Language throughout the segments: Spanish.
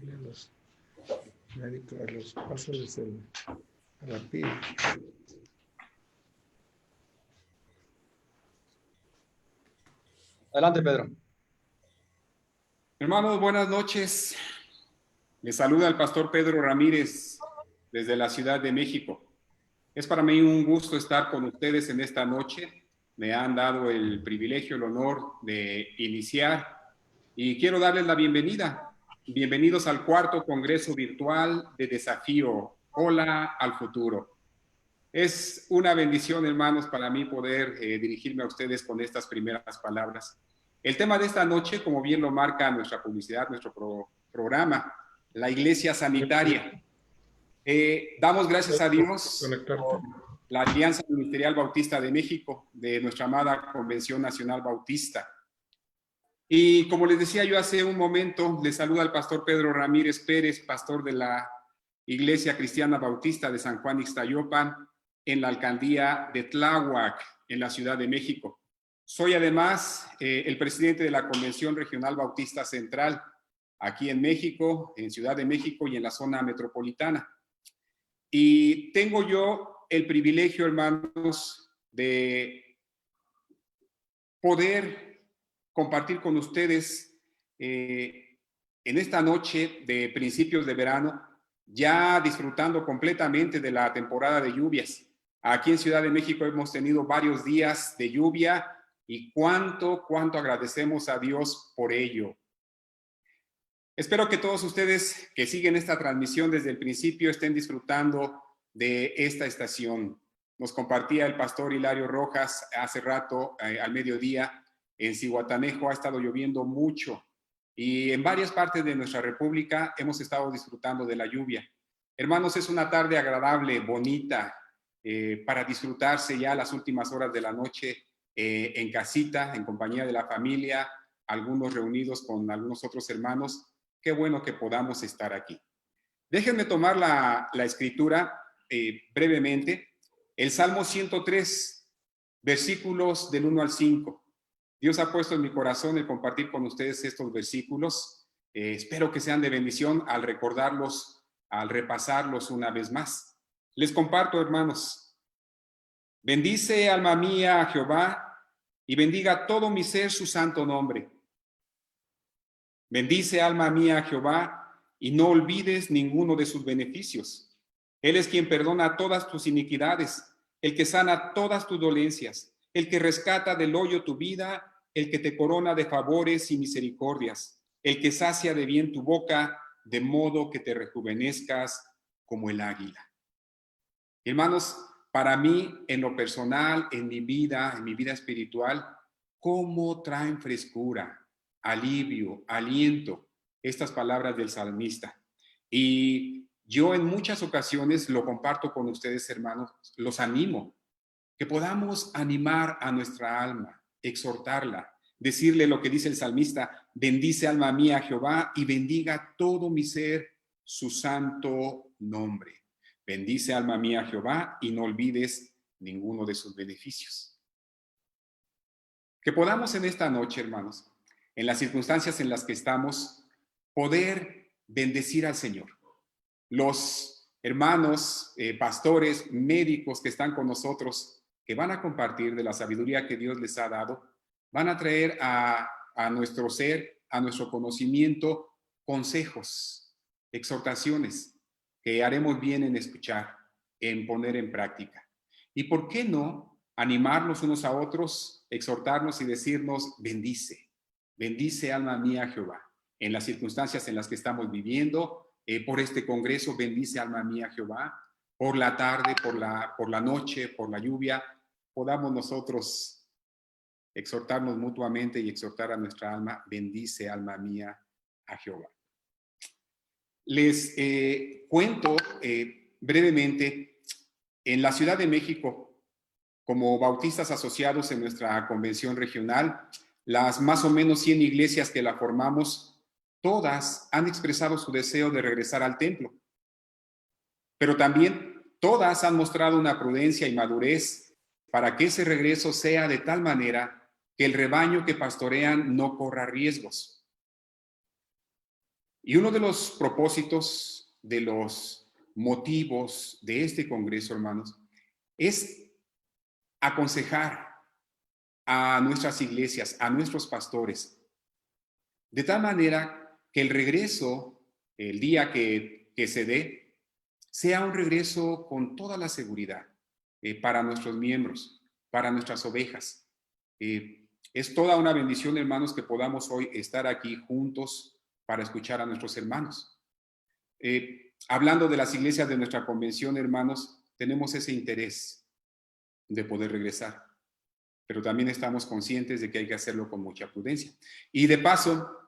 los médicos, a los pasos del rapid. Adelante, Pedro. Hermanos, buenas noches. Les saluda el pastor Pedro Ramírez desde la Ciudad de México. Es para mí un gusto estar con ustedes en esta noche. Me han dado el privilegio, el honor de iniciar y quiero darles la bienvenida. Bienvenidos al cuarto Congreso Virtual de Desafío. Hola al futuro. Es una bendición, hermanos, para mí poder dirigirme a ustedes con estas primeras palabras. El tema de esta noche, como bien lo marca nuestra publicidad, nuestro programa, la Iglesia Sanitaria. Damos gracias a Dios por la Alianza Ministerial Bautista de México, de nuestra amada Convención Nacional Bautista. Y como les decía yo hace un momento, les saluda el pastor Pedro Ramírez Pérez, pastor de la Iglesia Cristiana Bautista de San Juan Ixtayopan, en la alcaldía de Tláhuac, en la Ciudad de México. Soy además el presidente de la Convención Regional Bautista Central, aquí en México, en Ciudad de México y en la zona metropolitana. Y tengo yo el privilegio, hermanos, de poder compartir con ustedes en esta noche de principios de verano, ya disfrutando completamente de la temporada de lluvias. Aquí en Ciudad de México hemos tenido varios días de lluvia y cuánto agradecemos a Dios por ello. Espero que todos ustedes que siguen esta transmisión desde el principio estén disfrutando de esta estación. Nos compartía el pastor Hilario Rojas hace rato, al mediodía, en Zihuatanejo ha estado lloviendo mucho y en varias partes de nuestra república hemos estado disfrutando de la lluvia. Hermanos, es una tarde agradable, bonita, para disfrutarse ya las últimas horas de la noche en casita, en compañía de la familia, algunos reunidos con algunos otros hermanos. Qué bueno que podamos estar aquí. Déjenme tomar la escritura brevemente. El Salmo 103, versículos del 1 al 5. Dios ha puesto en mi corazón el compartir con ustedes estos versículos. Espero que sean de bendición al recordarlos, al repasarlos una vez más. Les comparto, hermanos. Bendice, alma mía, a Jehová, y bendiga todo mi ser su santo nombre. Bendice, alma mía, a Jehová, y no olvides ninguno de sus beneficios. Él es quien perdona todas tus iniquidades, el que sana todas tus dolencias, el que rescata del hoyo tu vida, el que te corona de favores y misericordias, el que sacia de bien tu boca, de modo que te rejuvenezcas como el águila. Hermanos, para mí, en lo personal, en mi vida espiritual, ¿cómo traen frescura, alivio, aliento estas palabras del salmista? Y yo en muchas ocasiones lo comparto con ustedes, hermanos, los animo, que podamos animar a nuestra alma, exhortarla, decirle lo que dice el salmista: bendice, alma mía, a Jehová, y bendiga todo mi ser su santo nombre. Bendice, alma mía, a Jehová, y no olvides ninguno de sus beneficios. Que podamos en esta noche, hermanos, en las circunstancias en las que estamos, poder bendecir al Señor. Los hermanos, pastores, médicos que están con nosotros, que van a compartir de la sabiduría que Dios les ha dado, van a traer a nuestro ser, a nuestro conocimiento, consejos, exhortaciones, que haremos bien en escuchar, en poner en práctica. ¿Y por qué no animarnos unos a otros, exhortarnos y decirnos: bendice, bendice, alma mía, a Jehová, en las circunstancias en las que estamos viviendo, por este congreso, bendice, alma mía, a Jehová, por la tarde, por la noche, por la lluvia, podamos nosotros exhortarnos mutuamente y exhortar a nuestra alma: bendice, alma mía, a Jehová. Les cuento brevemente, en la Ciudad de México, como bautistas asociados en nuestra convención regional, las más o menos 100 iglesias que la formamos, todas han expresado su deseo de regresar al templo. Pero también todas han mostrado una prudencia y madurez para que ese regreso sea de tal manera que el rebaño que pastorean no corra riesgos. Y uno de los propósitos, de los motivos de este congreso, hermanos, es aconsejar a nuestras iglesias, a nuestros pastores, de tal manera que el regreso, el día que se dé, sea un regreso con toda la seguridad para nuestros miembros, para nuestras ovejas. Es toda una bendición, hermanos, que podamos hoy estar aquí juntos para escuchar a nuestros hermanos. Hablando de las iglesias de nuestra convención, hermanos, tenemos ese interés de poder regresar, pero también estamos conscientes de que hay que hacerlo con mucha prudencia. Y de paso,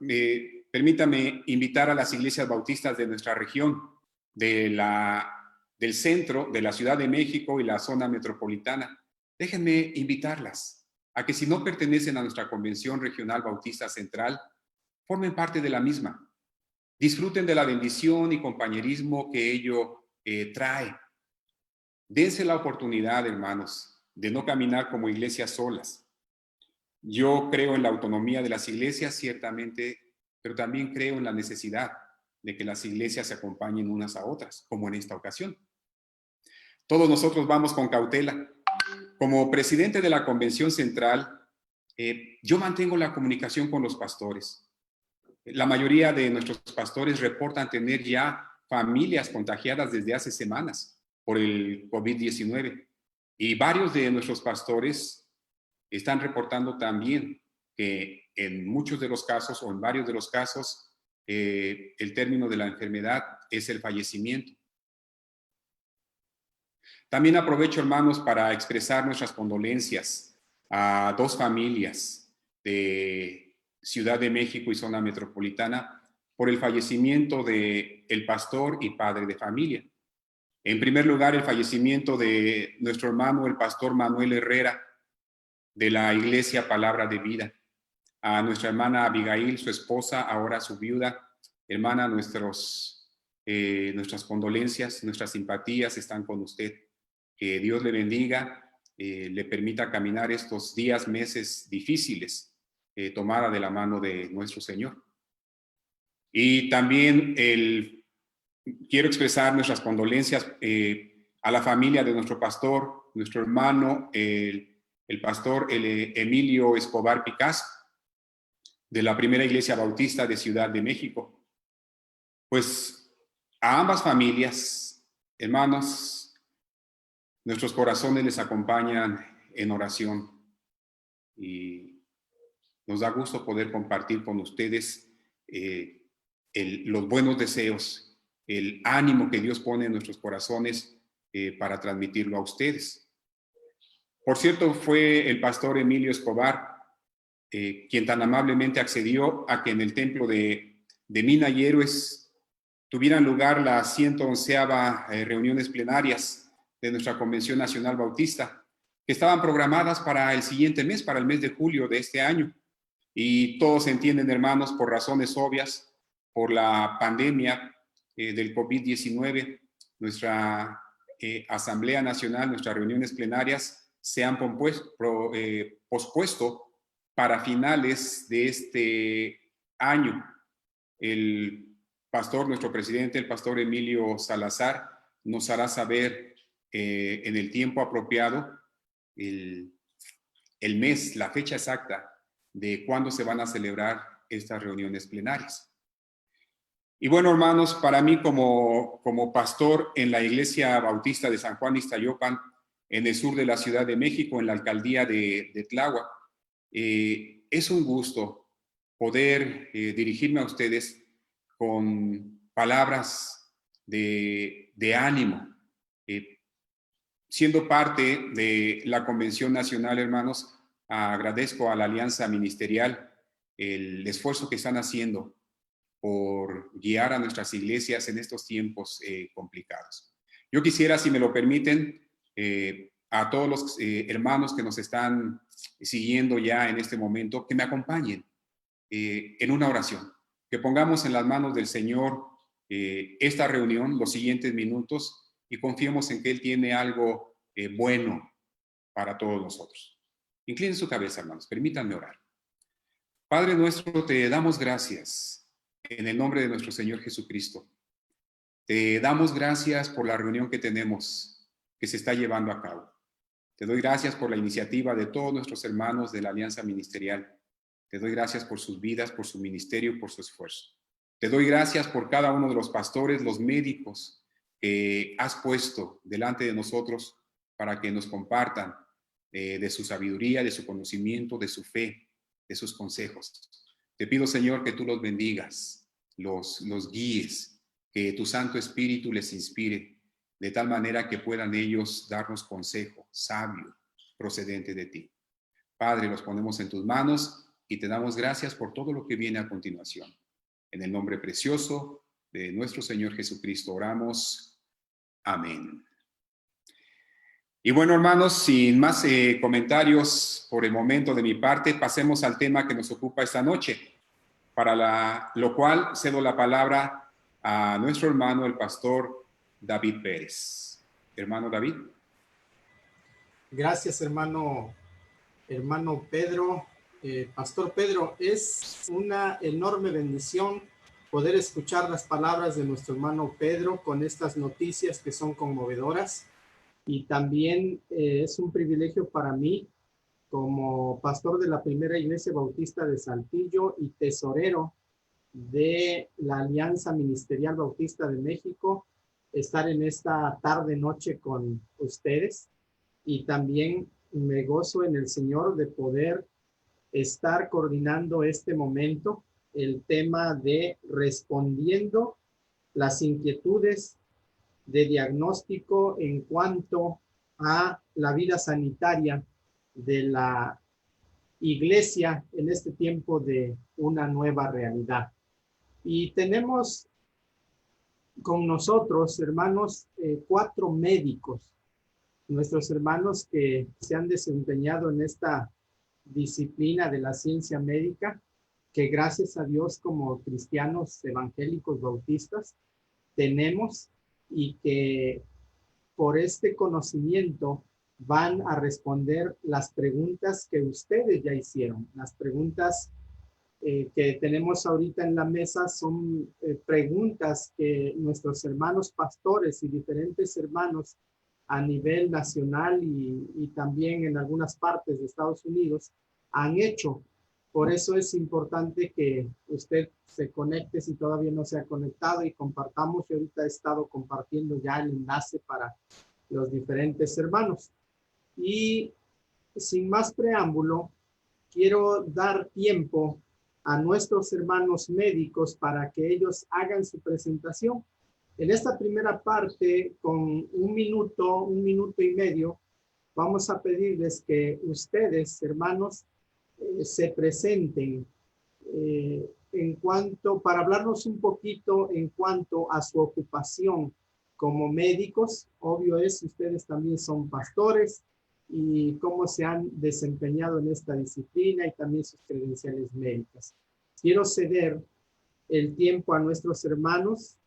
permítame invitar a las iglesias bautistas de nuestra región, del centro, de la Ciudad de México y la zona metropolitana. Déjenme invitarlas a que, si no pertenecen a nuestra Convención Regional Bautista Central, formen parte de la misma. Disfruten de la bendición y compañerismo que ello trae. Dense la oportunidad, hermanos, de no caminar como iglesias solas. Yo creo en la autonomía de las iglesias, ciertamente, pero también creo en la necesidad de que las iglesias se acompañen unas a otras, como en esta ocasión. Todos nosotros vamos con cautela. Como presidente de la Convención Central, yo mantengo la comunicación con los pastores. La mayoría de nuestros pastores reportan tener ya familias contagiadas desde hace semanas por el COVID-19. Y varios de nuestros pastores están reportando también que en muchos de los casos, o en varios de los casos, el término de la enfermedad es el fallecimiento. También aprovecho, hermanos, para expresar nuestras condolencias a dos familias de Ciudad de México y zona metropolitana por el fallecimiento del pastor y padre de familia. En primer lugar, el fallecimiento de nuestro hermano, el pastor Manuel Herrera, de la Iglesia Palabra de Vida. A nuestra hermana Abigail, su esposa, ahora su viuda. Hermana, nuestras condolencias, nuestras simpatías están con usted. Que Dios le bendiga, le permita caminar estos días, meses difíciles, tomada de la mano de nuestro Señor. Y también quiero expresar nuestras condolencias a la familia de nuestro pastor, nuestro hermano, el pastor Emilio Escobar Picasso, de la Primera Iglesia Bautista de Ciudad de México. Pues a ambas familias, hermanos, nuestros corazones les acompañan en oración y nos da gusto poder compartir con ustedes los buenos deseos, el ánimo que Dios pone en nuestros corazones para transmitirlo a ustedes. Por cierto, fue el pastor Emilio Escobar quien tan amablemente accedió a que en el templo de Mina y Héroes tuvieran lugar las 111ª reuniones plenarias de nuestra Convención Nacional Bautista, que estaban programadas para el siguiente mes, para el mes de julio de este año. Y todos entienden, hermanos, por razones obvias, por la pandemia del COVID-19, nuestra Asamblea Nacional, nuestras reuniones plenarias se han pospuesto para finales de este año. El pastor, nuestro presidente, el pastor Emilio Salazar, nos hará saber en el tiempo apropiado el mes, la fecha exacta de cuándo se van a celebrar estas reuniones plenarias. Y bueno, hermanos, para mí como pastor en la Iglesia Bautista de San Juan Ixtayopan, en el sur de la Ciudad de México, en la alcaldía de Tláhuac, es un gusto poder dirigirme a ustedes con palabras de ánimo. Siendo parte de la Convención Nacional, hermanos, agradezco a la Alianza Ministerial el esfuerzo que están haciendo por guiar a nuestras iglesias en estos tiempos complicados. Yo quisiera, si me lo permiten, a todos los hermanos que nos están siguiendo ya en este momento, que me acompañen en una oración, que pongamos en las manos del Señor esta reunión, los siguientes minutos, y confiemos en que Él tiene algo bueno para todos nosotros. Inclinen su cabeza, hermanos, permítanme orar. Padre nuestro, te damos gracias en el nombre de nuestro Señor Jesucristo, te damos gracias por la reunión que tenemos, que se está llevando a cabo. Te doy gracias por la iniciativa de todos nuestros hermanos de la Alianza Ministerial. Te doy gracias por sus vidas, por su ministerio, por su esfuerzo. Te doy gracias por cada uno de los pastores, los médicos que has puesto delante de nosotros para que nos compartan de su sabiduría, de su conocimiento, de su fe, de sus consejos. Te pido, Señor, que tú los bendigas, los guíes, que tu Santo Espíritu les inspire, de tal manera que puedan ellos darnos consejo sabio procedente de ti. Padre, los ponemos en tus manos y te damos gracias por todo lo que viene a continuación. En el nombre precioso de nuestro Señor Jesucristo oramos. Amén. Y bueno, hermanos, sin más comentarios por el momento de mi parte, pasemos al tema que nos ocupa esta noche, para lo cual cedo la palabra a nuestro hermano, el pastor David Pérez. Hermano David. Gracias, hermano Pedro. Pastor Pedro, es una enorme bendición poder escuchar las palabras de nuestro hermano Pedro con estas noticias que son conmovedoras. Y también es un privilegio para mí, como pastor de la Primera Iglesia Bautista de Saltillo y tesorero de la Alianza Ministerial Bautista de México, estar en esta tarde-noche con ustedes. Y también me gozo en el Señor de poder estar coordinando este momento, el tema de respondiendo las inquietudes de diagnóstico en cuanto a la vida sanitaria de la iglesia en este tiempo de una nueva realidad. Y tenemos con nosotros, hermanos, 4 médicos, nuestros hermanos que se han desempeñado en esta disciplina de la ciencia médica, que gracias a Dios como cristianos evangélicos bautistas tenemos, y que por este conocimiento van a responder las preguntas que ustedes ya hicieron. Las preguntas que tenemos ahorita en la mesa son preguntas que nuestros hermanos pastores y diferentes hermanos a nivel nacional y también en algunas partes de Estados Unidos han hecho. Por eso es importante que usted se conecte si todavía no se ha conectado y compartamos. Yo ahorita he estado compartiendo ya el enlace para los diferentes hermanos. Y sin más preámbulo, quiero dar tiempo a nuestros hermanos médicos para que ellos hagan su presentación. En esta primera parte, con un minuto y medio, vamos a pedirles que ustedes, hermanos, se presenten para hablarnos un poquito en cuanto a su ocupación como médicos. Obvio es, ustedes también son pastores, y cómo se han desempeñado en esta disciplina y también sus credenciales médicas. Quiero ceder el tiempo a nuestros hermanos.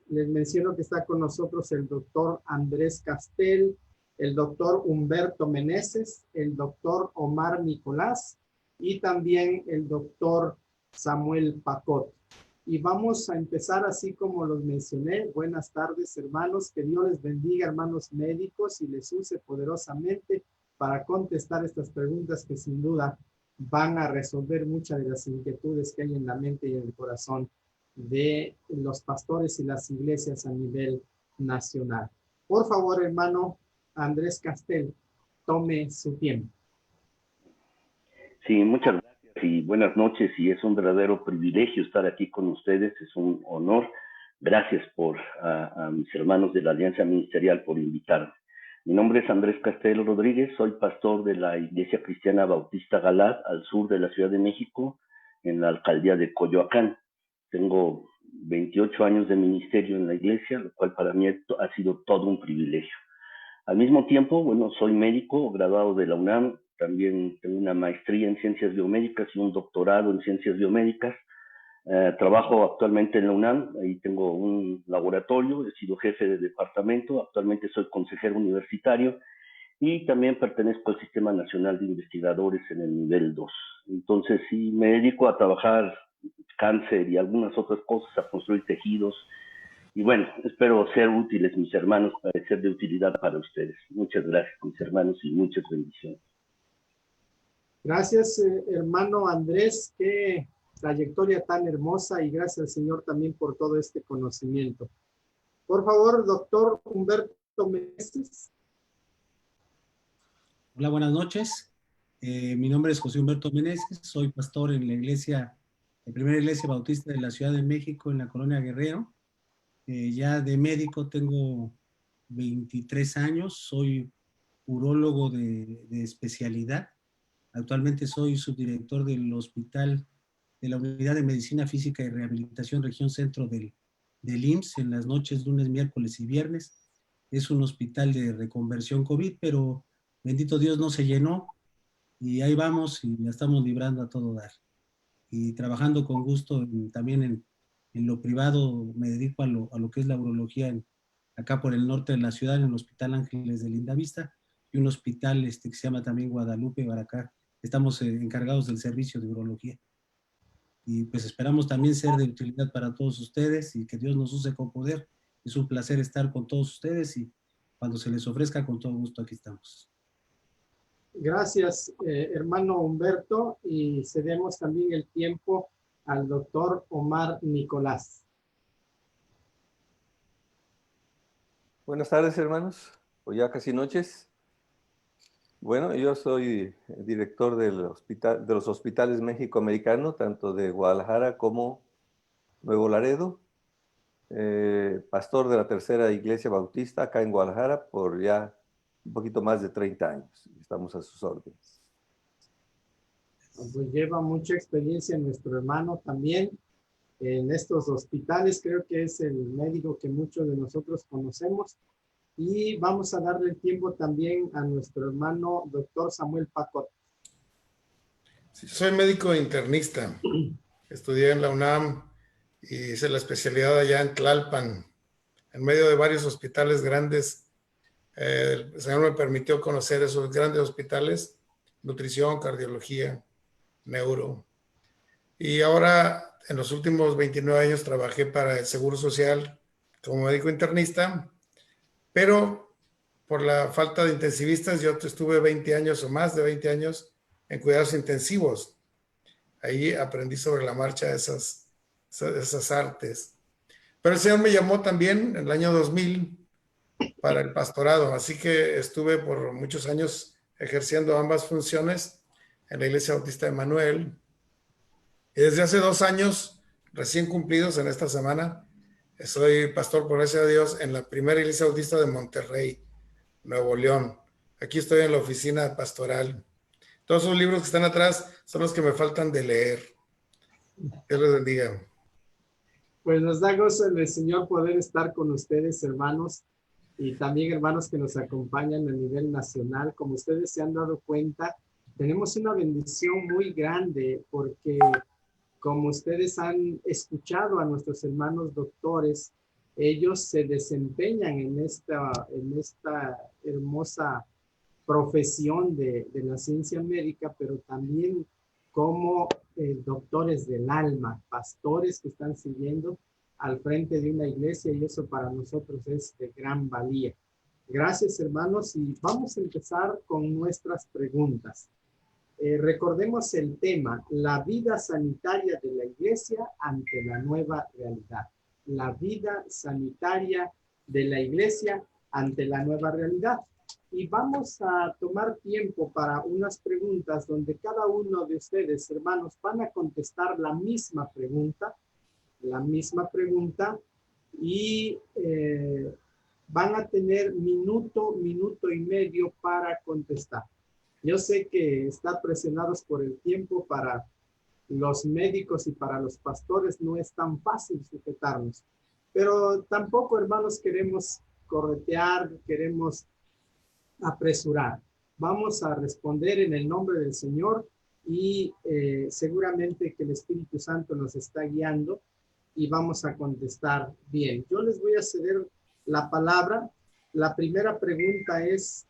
Les menciono que está con nosotros el doctor Andrés Castel, el doctor Humberto Meneses, el doctor Omar Nicolás y también el doctor Samuel Pacot. Y vamos a empezar así como los mencioné. Buenas tardes, hermanos. Que Dios les bendiga, hermanos médicos, y les use poderosamente para contestar estas preguntas que sin duda van a resolver muchas de las inquietudes que hay en la mente y en el corazón de los pastores y las iglesias a nivel nacional. Por favor, hermano Andrés Castel, tome su tiempo. Sí, muchas gracias y buenas noches, y es un verdadero privilegio estar aquí con ustedes, es un honor. Gracias a mis hermanos de la Alianza Ministerial por invitarme. Mi nombre es Andrés Castel Rodríguez, soy pastor de la Iglesia Cristiana Bautista Galat, al sur de la Ciudad de México, en la alcaldía de Coyoacán. Tengo 28 años de ministerio en la iglesia, lo cual para mí ha sido todo un privilegio. Al mismo tiempo, bueno, soy médico, graduado de la UNAM, también tengo una maestría en ciencias biomédicas y un doctorado en ciencias biomédicas. Trabajo actualmente en la UNAM, ahí tengo un laboratorio, he sido jefe de departamento, actualmente soy consejero universitario y también pertenezco al Sistema Nacional de Investigadores en el nivel 2. Entonces sí, me dedico a trabajar cáncer y algunas otras cosas, a construir tejidos. Y bueno, espero ser útiles, mis hermanos, para ser de utilidad para ustedes. Muchas gracias, mis hermanos, y muchas bendiciones. Gracias, hermano Andrés. Qué trayectoria tan hermosa y gracias al Señor también por todo este conocimiento. Por favor, doctor Humberto Meneses. Hola, buenas noches. Mi nombre es José Humberto Meneses. Soy pastor en la iglesia, la primera iglesia bautista de la Ciudad de México, en la Colonia Guerrero. Ya de médico tengo 23 años. Soy urólogo de especialidad. Actualmente soy subdirector del hospital de la Unidad de Medicina Física y Rehabilitación Región Centro del IMSS en las noches, lunes, miércoles y viernes. Es un hospital de reconversión COVID, pero bendito Dios no se llenó y ahí vamos y la estamos librando a todo dar. Y trabajando con gusto también en lo privado, me dedico a lo que es la urología acá por el norte de la ciudad, en el Hospital Ángeles de Lindavista y un hospital que se llama también Guadalupe, Baracá. Estamos encargados del servicio de urología. Y pues esperamos también ser de utilidad para todos ustedes y que Dios nos use con poder. Es un placer estar con todos ustedes y cuando se les ofrezca, con todo gusto aquí estamos. Gracias, hermano Humberto, y cedemos también el tiempo al doctor Omar Nicolás. Buenas tardes, hermanos, o ya casi noches. Bueno, yo soy director del hospital, de los hospitales México-Americano, tanto de Guadalajara como Nuevo Laredo. Pastor de la Tercera Iglesia Bautista acá en Guadalajara por ya un poquito más de 30 años. Estamos a sus órdenes. Pues lleva mucha experiencia nuestro hermano también en estos hospitales. Creo que es el médico que muchos de nosotros conocemos. Y vamos a darle el tiempo también a nuestro hermano doctor Samuel Pacot. Sí, soy médico internista. Estudié en la UNAM y hice la especialidad allá en Tlalpan, en medio de varios hospitales grandes. El Señor me permitió conocer esos grandes hospitales, nutrición, cardiología, neuro. Y ahora, en los últimos 29 años, trabajé para el Seguro Social como médico internista, pero por la falta de intensivistas, yo estuve 20 años o más de 20 años en cuidados intensivos. Ahí aprendí sobre la marcha esas artes. Pero el Señor me llamó también en el año 2000 para el pastorado, así que estuve por muchos años ejerciendo ambas funciones en la Iglesia Bautista de Manuel. Y desde hace 2 años, recién cumplidos en esta semana, soy pastor, por gracia de Dios, en la primera Iglesia Bautista de Monterrey, Nuevo León. Aquí estoy en la oficina pastoral. Todos esos libros que están atrás son los que me faltan de leer. Dios les bendiga. Pues nos da gozo en el Señor poder estar con ustedes, hermanos, y también hermanos que nos acompañan a nivel nacional. Como ustedes se han dado cuenta, tenemos una bendición muy grande porque como ustedes han escuchado a nuestros hermanos doctores, ellos se desempeñan en esta hermosa profesión de la ciencia médica, pero también como doctores del alma, pastores que están siguiendo al frente de una iglesia, y eso para nosotros es de gran valía. Gracias, hermanos, y vamos a empezar con nuestras preguntas. Recordemos el tema, la vida sanitaria de la iglesia ante la nueva realidad. La vida sanitaria de la iglesia ante la nueva realidad. Y vamos a tomar tiempo para unas preguntas donde cada uno de ustedes, hermanos, van a contestar la misma pregunta y van a tener minuto y medio para contestar. Yo sé que están presionados por el tiempo. Para los médicos y para los pastores no es tan fácil sujetarnos, pero tampoco, hermanos, queremos corretear, queremos apresurar. Vamos a responder en el nombre del Señor y seguramente que el Espíritu Santo nos está guiando y vamos a contestar bien. Yo les voy a ceder la palabra. La primera pregunta es,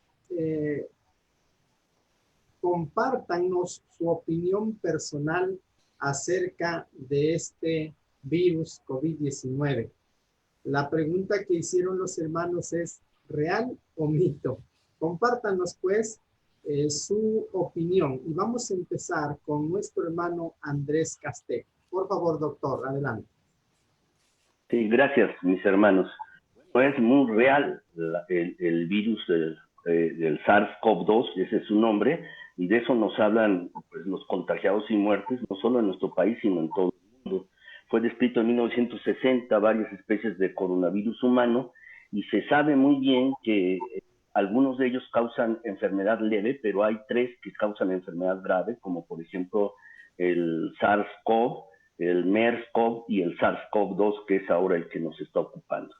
compártanos su opinión personal acerca de este virus COVID-19. La pregunta que hicieron los hermanos es, ¿real o mito? Compártanos pues su opinión y vamos a empezar con nuestro hermano Andrés Castel. Por favor, doctor, adelante. Sí, gracias, mis hermanos. Es muy real el virus del SARS-CoV-2, ese es su nombre, y de eso nos hablan pues, los contagiados y muertes, no solo en nuestro país, sino en todo el mundo. Fue descrito en 1960 varias especies de coronavirus humano, y se sabe muy bien que algunos de ellos causan enfermedad leve, pero hay 3 que causan enfermedad grave, como por ejemplo el SARS-CoV, el MERS-CoV y el SARS-CoV-2, que es ahora el que nos está ocupando.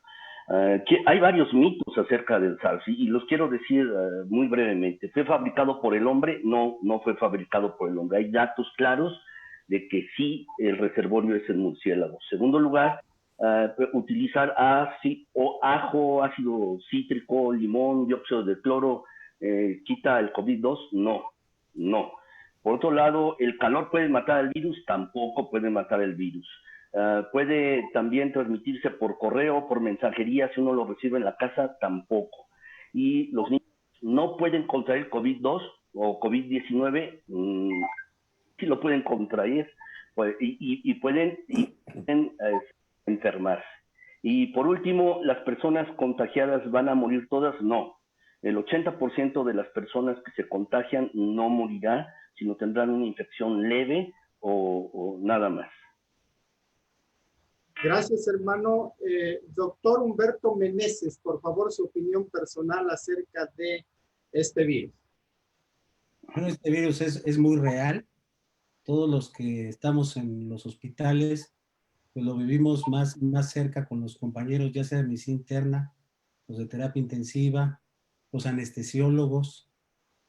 Hay varios mitos acerca del SARS y los quiero decir muy brevemente. ¿Fue fabricado por el hombre? No, no fue fabricado por el hombre. Hay datos claros de que sí, el reservorio es el murciélago. Segundo lugar, utilizar ajo, ácido cítrico, limón, dióxido de cloro, ¿quita el COVID-2? No, no. Por otro lado, ¿el calor puede matar al virus? Tampoco puede matar el virus. Puede también transmitirse por correo, por mensajería, si uno lo recibe en la casa, tampoco. Y los niños no pueden contraer COVID-2 o COVID-19, sí lo pueden contraer y pueden enfermarse. Y por último, ¿las personas contagiadas van a morir todas? No. El 80% de las personas que se contagian no morirá, sino tendrán una infección leve o nada más. Gracias, hermano. Doctor Humberto Meneses, por favor, su opinión personal acerca de este virus. Bueno, este virus es muy real. Todos los que estamos en los hospitales, pues lo vivimos más cerca con los compañeros, ya sea de medicina interna, los de terapia intensiva, los anestesiólogos.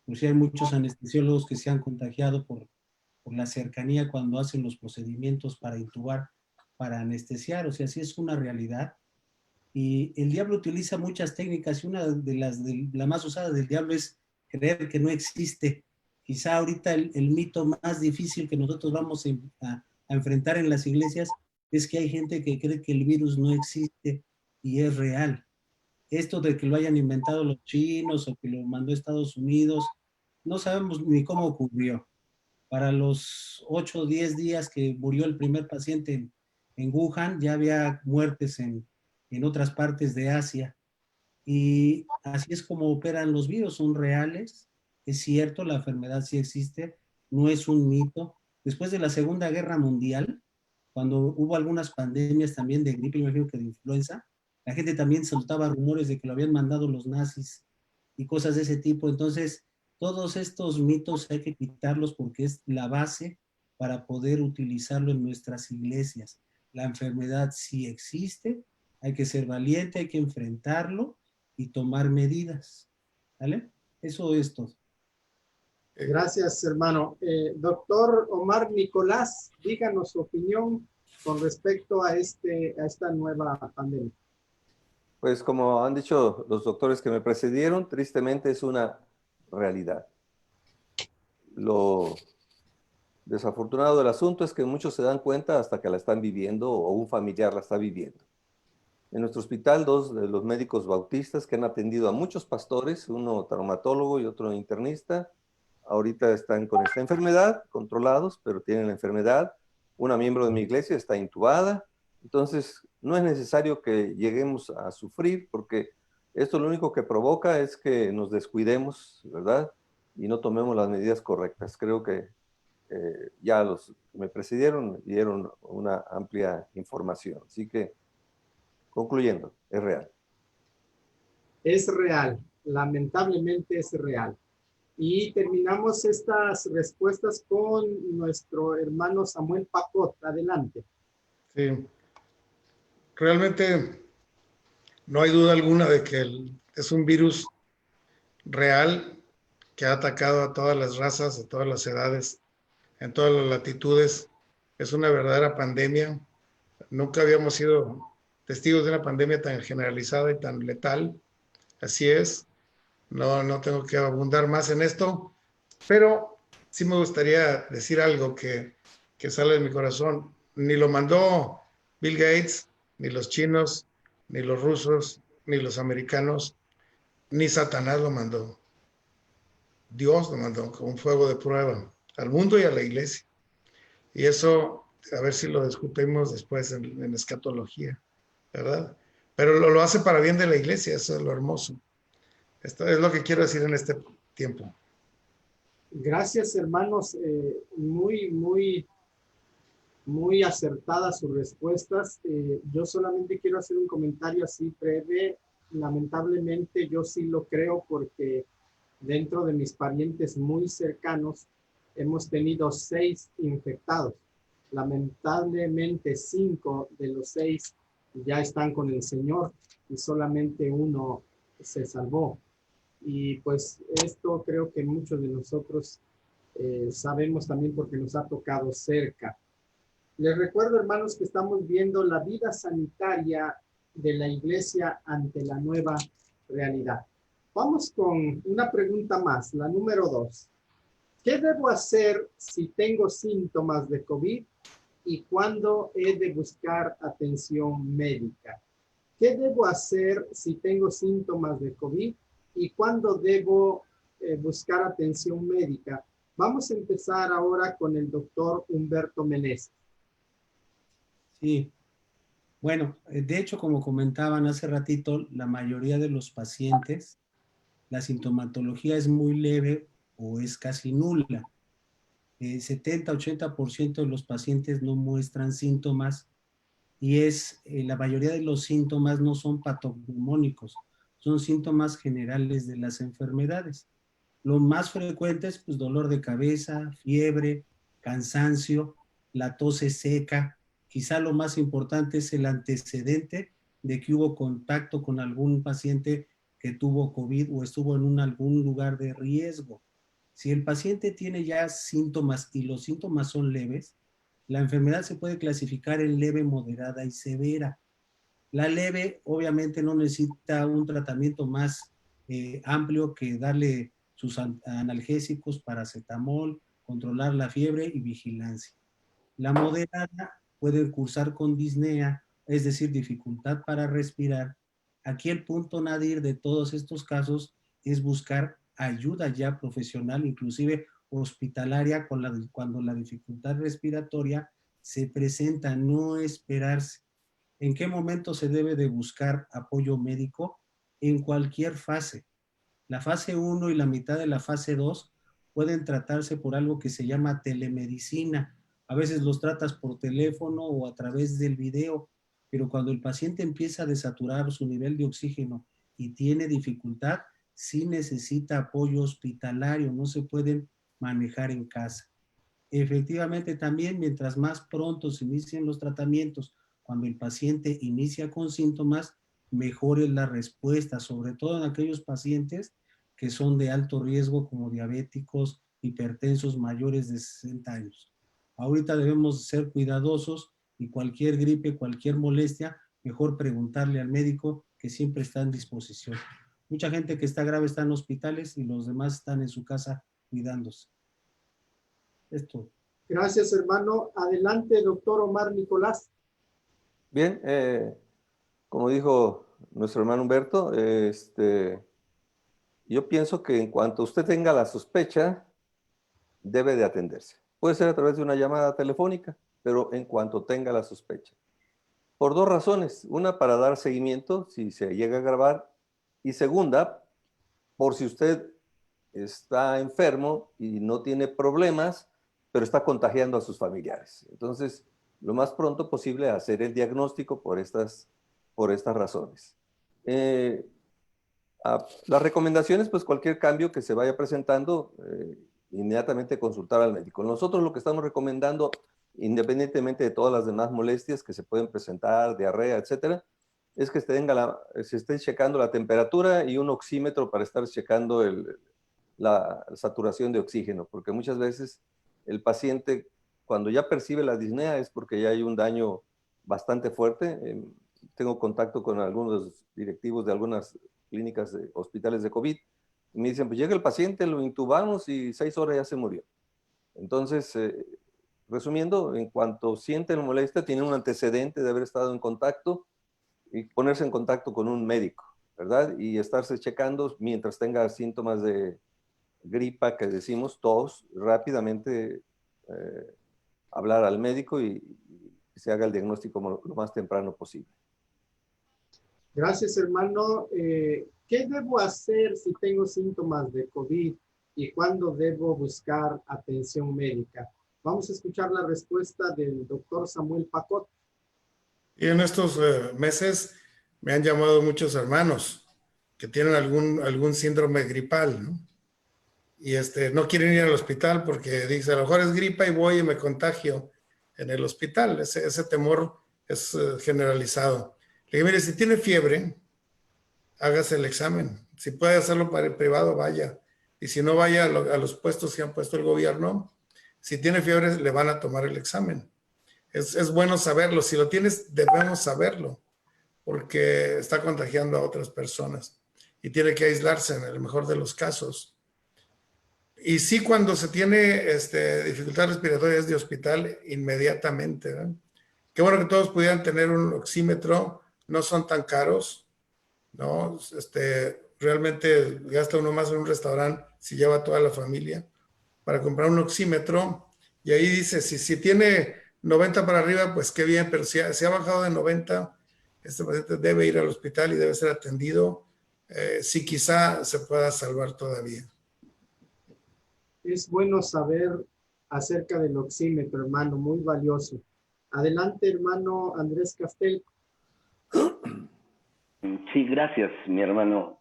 Pues hay muchos anestesiólogos que se han contagiado por la cercanía cuando hacen los procedimientos para intubar, para anestesiar. O sea, sí es una realidad. Y el diablo utiliza muchas técnicas y una de la más usada del diablo es creer que no existe. Quizá ahorita el mito más difícil que nosotros vamos a enfrentar en las iglesias es que hay gente que cree que el virus no existe y es real. Esto de que lo hayan inventado los chinos o que lo mandó Estados Unidos, no sabemos ni cómo ocurrió. Para los 8 o 10 días que murió el primer paciente en Wuhan, ya había muertes en otras partes de Asia. Y así es como operan los virus, son reales. Es cierto, la enfermedad sí existe, no es un mito. Después de la Segunda Guerra Mundial, cuando hubo algunas pandemias también de gripe, imagino que de influenza, la gente también soltaba rumores de que lo habían mandado los nazis y cosas de ese tipo. Entonces, todos estos mitos hay que quitarlos porque es la base para poder utilizarlo en nuestras iglesias. La enfermedad sí existe, hay que ser valiente, hay que enfrentarlo y tomar medidas. ¿Vale? Eso es todo. Gracias, hermano. Doctor Omar Nicolás, díganos su opinión con respecto a esta nueva pandemia. Pues como han dicho los doctores que me precedieron, tristemente es una realidad. Lo desafortunado del asunto es que muchos se dan cuenta hasta que la están viviendo o un familiar la está viviendo. En nuestro hospital, 2 de los médicos bautistas que han atendido a muchos pastores, uno traumatólogo y otro internista, ahorita están con esta enfermedad, controlados, pero tienen la enfermedad. Una miembro de mi iglesia está intubada. Entonces, no es necesario que lleguemos a sufrir, porque esto lo único que provoca es que nos descuidemos, ¿verdad? Y no tomemos las medidas correctas. Creo que ya los que me precedieron dieron una amplia información. Así que, concluyendo, es real. Es real, lamentablemente es real. Y terminamos estas respuestas con nuestro hermano Samuel Pacot. Adelante. Sí. Realmente no hay duda alguna de que es un virus real que ha atacado a todas las razas, a todas las edades, en todas las latitudes. Es una verdadera pandemia. Nunca habíamos sido testigos de una pandemia tan generalizada y tan letal. Así es. No tengo que abundar más en esto, pero sí me gustaría decir algo, que que sale de mi corazón. Ni lo mandó Bill Gates, ni los chinos, ni los rusos, ni los americanos, ni Satanás lo mandó. Dios lo mandó con un fuego de prueba al mundo y a la iglesia. Y eso, a ver si lo discutimos después en escatología, ¿verdad? Pero lo hace para bien de la iglesia, eso es lo hermoso. Esto es lo que quiero decir en este tiempo. Gracias, hermanos. Muy acertadas sus respuestas. Yo solamente quiero hacer un comentario así breve. Lamentablemente yo sí lo creo porque dentro de mis parientes muy cercanos hemos tenido 6 infectados. Lamentablemente 5 de los 6 ya están con el Señor y solamente uno se salvó. Y pues esto creo que muchos de nosotros sabemos también porque nos ha tocado cerca. Les recuerdo, hermanos, que estamos viendo la vida sanitaria de la iglesia ante la nueva realidad. Vamos con una pregunta más, la número 2. ¿Qué debo hacer si tengo síntomas de COVID y cuándo he de buscar atención médica? ¿Qué debo hacer si tengo síntomas de COVID y cuándo debo buscar atención médica? Vamos a empezar ahora con el doctor Humberto Meneses. Sí, bueno, de hecho, como comentaban hace ratito, la mayoría de los pacientes, la sintomatología es muy leve o es casi nula. 70-80% de los pacientes no muestran síntomas y la mayoría de los síntomas no son patognomónicos, son síntomas generales de las enfermedades. Lo más frecuente es pues, dolor de cabeza, fiebre, cansancio, la tos seca. Quizá lo más importante es el antecedente de que hubo contacto con algún paciente que tuvo COVID o estuvo en algún lugar de riesgo. Si el paciente tiene ya síntomas y los síntomas son leves, la enfermedad se puede clasificar en leve, moderada y severa. La leve obviamente no necesita un tratamiento más amplio que darle sus analgésicos, paracetamol, controlar la fiebre y vigilancia. La moderada puede cursar con disnea, es decir, dificultad para respirar. Aquí el punto nadir de todos estos casos es buscar ayuda ya profesional, inclusive hospitalaria, cuando la dificultad respiratoria se presenta, no esperarse. ¿En qué momento se debe de buscar apoyo médico? En cualquier fase. La fase 1 y la mitad de la fase 2 pueden tratarse por algo que se llama telemedicina. A veces los tratas por teléfono o a través del video, pero cuando el paciente empieza a desaturar su nivel de oxígeno y tiene dificultad, sí necesita apoyo hospitalario, no se pueden manejar en casa. Efectivamente, también mientras más pronto se inicien los tratamientos, cuando el paciente inicia con síntomas, mejor es la respuesta, sobre todo en aquellos pacientes que son de alto riesgo como diabéticos, hipertensos mayores de 60 años. Ahorita debemos ser cuidadosos y cualquier gripe, cualquier molestia, mejor preguntarle al médico que siempre está en disposición. Mucha gente que está grave está en hospitales y los demás están en su casa cuidándose. Esto. Gracias, hermano. Adelante, doctor Omar Nicolás. Bien, como dijo nuestro hermano Humberto, yo pienso que en cuanto usted tenga la sospecha, debe de atenderse. Puede ser a través de una llamada telefónica, pero en cuanto tenga la sospecha. Por 2 razones. Una, para dar seguimiento si se llega a agravar. Y segunda, por si usted está enfermo y no tiene problemas, pero está contagiando a sus familiares. Entonces, lo más pronto posible hacer el diagnóstico por estas razones. Las recomendaciones, pues cualquier cambio que se vaya presentando, inmediatamente consultar al médico. Nosotros lo que estamos recomendando, independientemente de todas las demás molestias que se pueden presentar, diarrea, etcétera, es que se esté checando la temperatura y un oxímetro para estar checando la saturación de oxígeno, porque muchas veces el paciente, cuando ya percibe la disnea, es porque ya hay un daño bastante fuerte. Tengo contacto con algunos directivos de algunas clínicas de hospitales de COVID, y me dicen, pues llega el paciente, lo intubamos y 6 horas ya se murió. Entonces, resumiendo, en cuanto sienten molestia, tienen un antecedente de haber estado en contacto y ponerse en contacto con un médico, ¿verdad? Y estarse checando mientras tenga síntomas de gripa, que decimos, tos, rápidamente hablar al médico y que se haga el diagnóstico lo más temprano posible. Gracias, hermano. ¿Qué debo hacer si tengo síntomas de COVID y cuándo debo buscar atención médica? Vamos a escuchar la respuesta del doctor Samuel Pacot. Y en estos meses me han llamado muchos hermanos que tienen algún síndrome gripal, ¿no? Y no quieren ir al hospital porque dicen, a lo mejor es gripa y voy y me contagio en el hospital. Ese temor es generalizado. Le digo, mire, si tiene fiebre, hágase el examen. Si puede hacerlo para el privado, vaya. Y si no, vaya a los puestos que han puesto el gobierno. Si tiene fiebre, le van a tomar el examen. Es bueno saberlo. Si lo tienes, debemos saberlo, porque está contagiando a otras personas y tiene que aislarse en el mejor de los casos. Y sí, cuando se tiene dificultad respiratoria es de hospital inmediatamente, ¿no? Qué bueno que todos pudieran tener un oxímetro, no son tan caros, ¿no? Realmente gasta uno más en un restaurante si lleva a toda la familia para comprar un oxímetro, y ahí dice, si tiene 90 para arriba, pues qué bien, pero si ha bajado de 90, este paciente debe ir al hospital y debe ser atendido, si quizá se pueda salvar todavía. Es bueno saber acerca del oxímetro, hermano, muy valioso. Adelante, hermano Andrés Castel. Sí, gracias, mi hermano.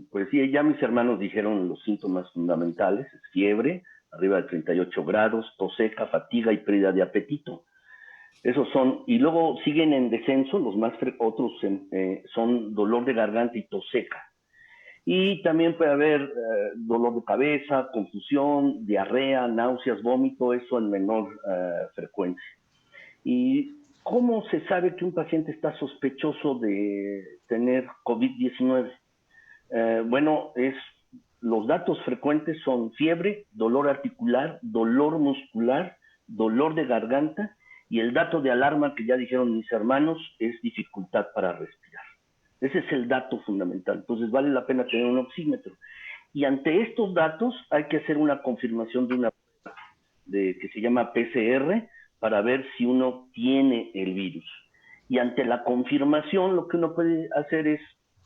Pues sí, ya mis hermanos dijeron los síntomas fundamentales: es fiebre, arriba de 38 grados, tos seca, fatiga y pérdida de apetito. Esos son, y luego siguen en descenso, los más otros son dolor de garganta y tos seca. Y también puede haber dolor de cabeza, confusión, diarrea, náuseas, vómito, eso en menor frecuencia. ¿Y cómo se sabe que un paciente está sospechoso de tener COVID-19? Bueno, los datos frecuentes son fiebre, dolor articular, dolor muscular, dolor de garganta, y el dato de alarma que ya dijeron mis hermanos es dificultad para respirar. Ese es el dato fundamental. Entonces vale la pena tener un oxímetro. Y ante estos datos hay que hacer una confirmación de una prueba que se llama PCR para ver si uno tiene el virus. Y ante la confirmación lo que uno puede hacer es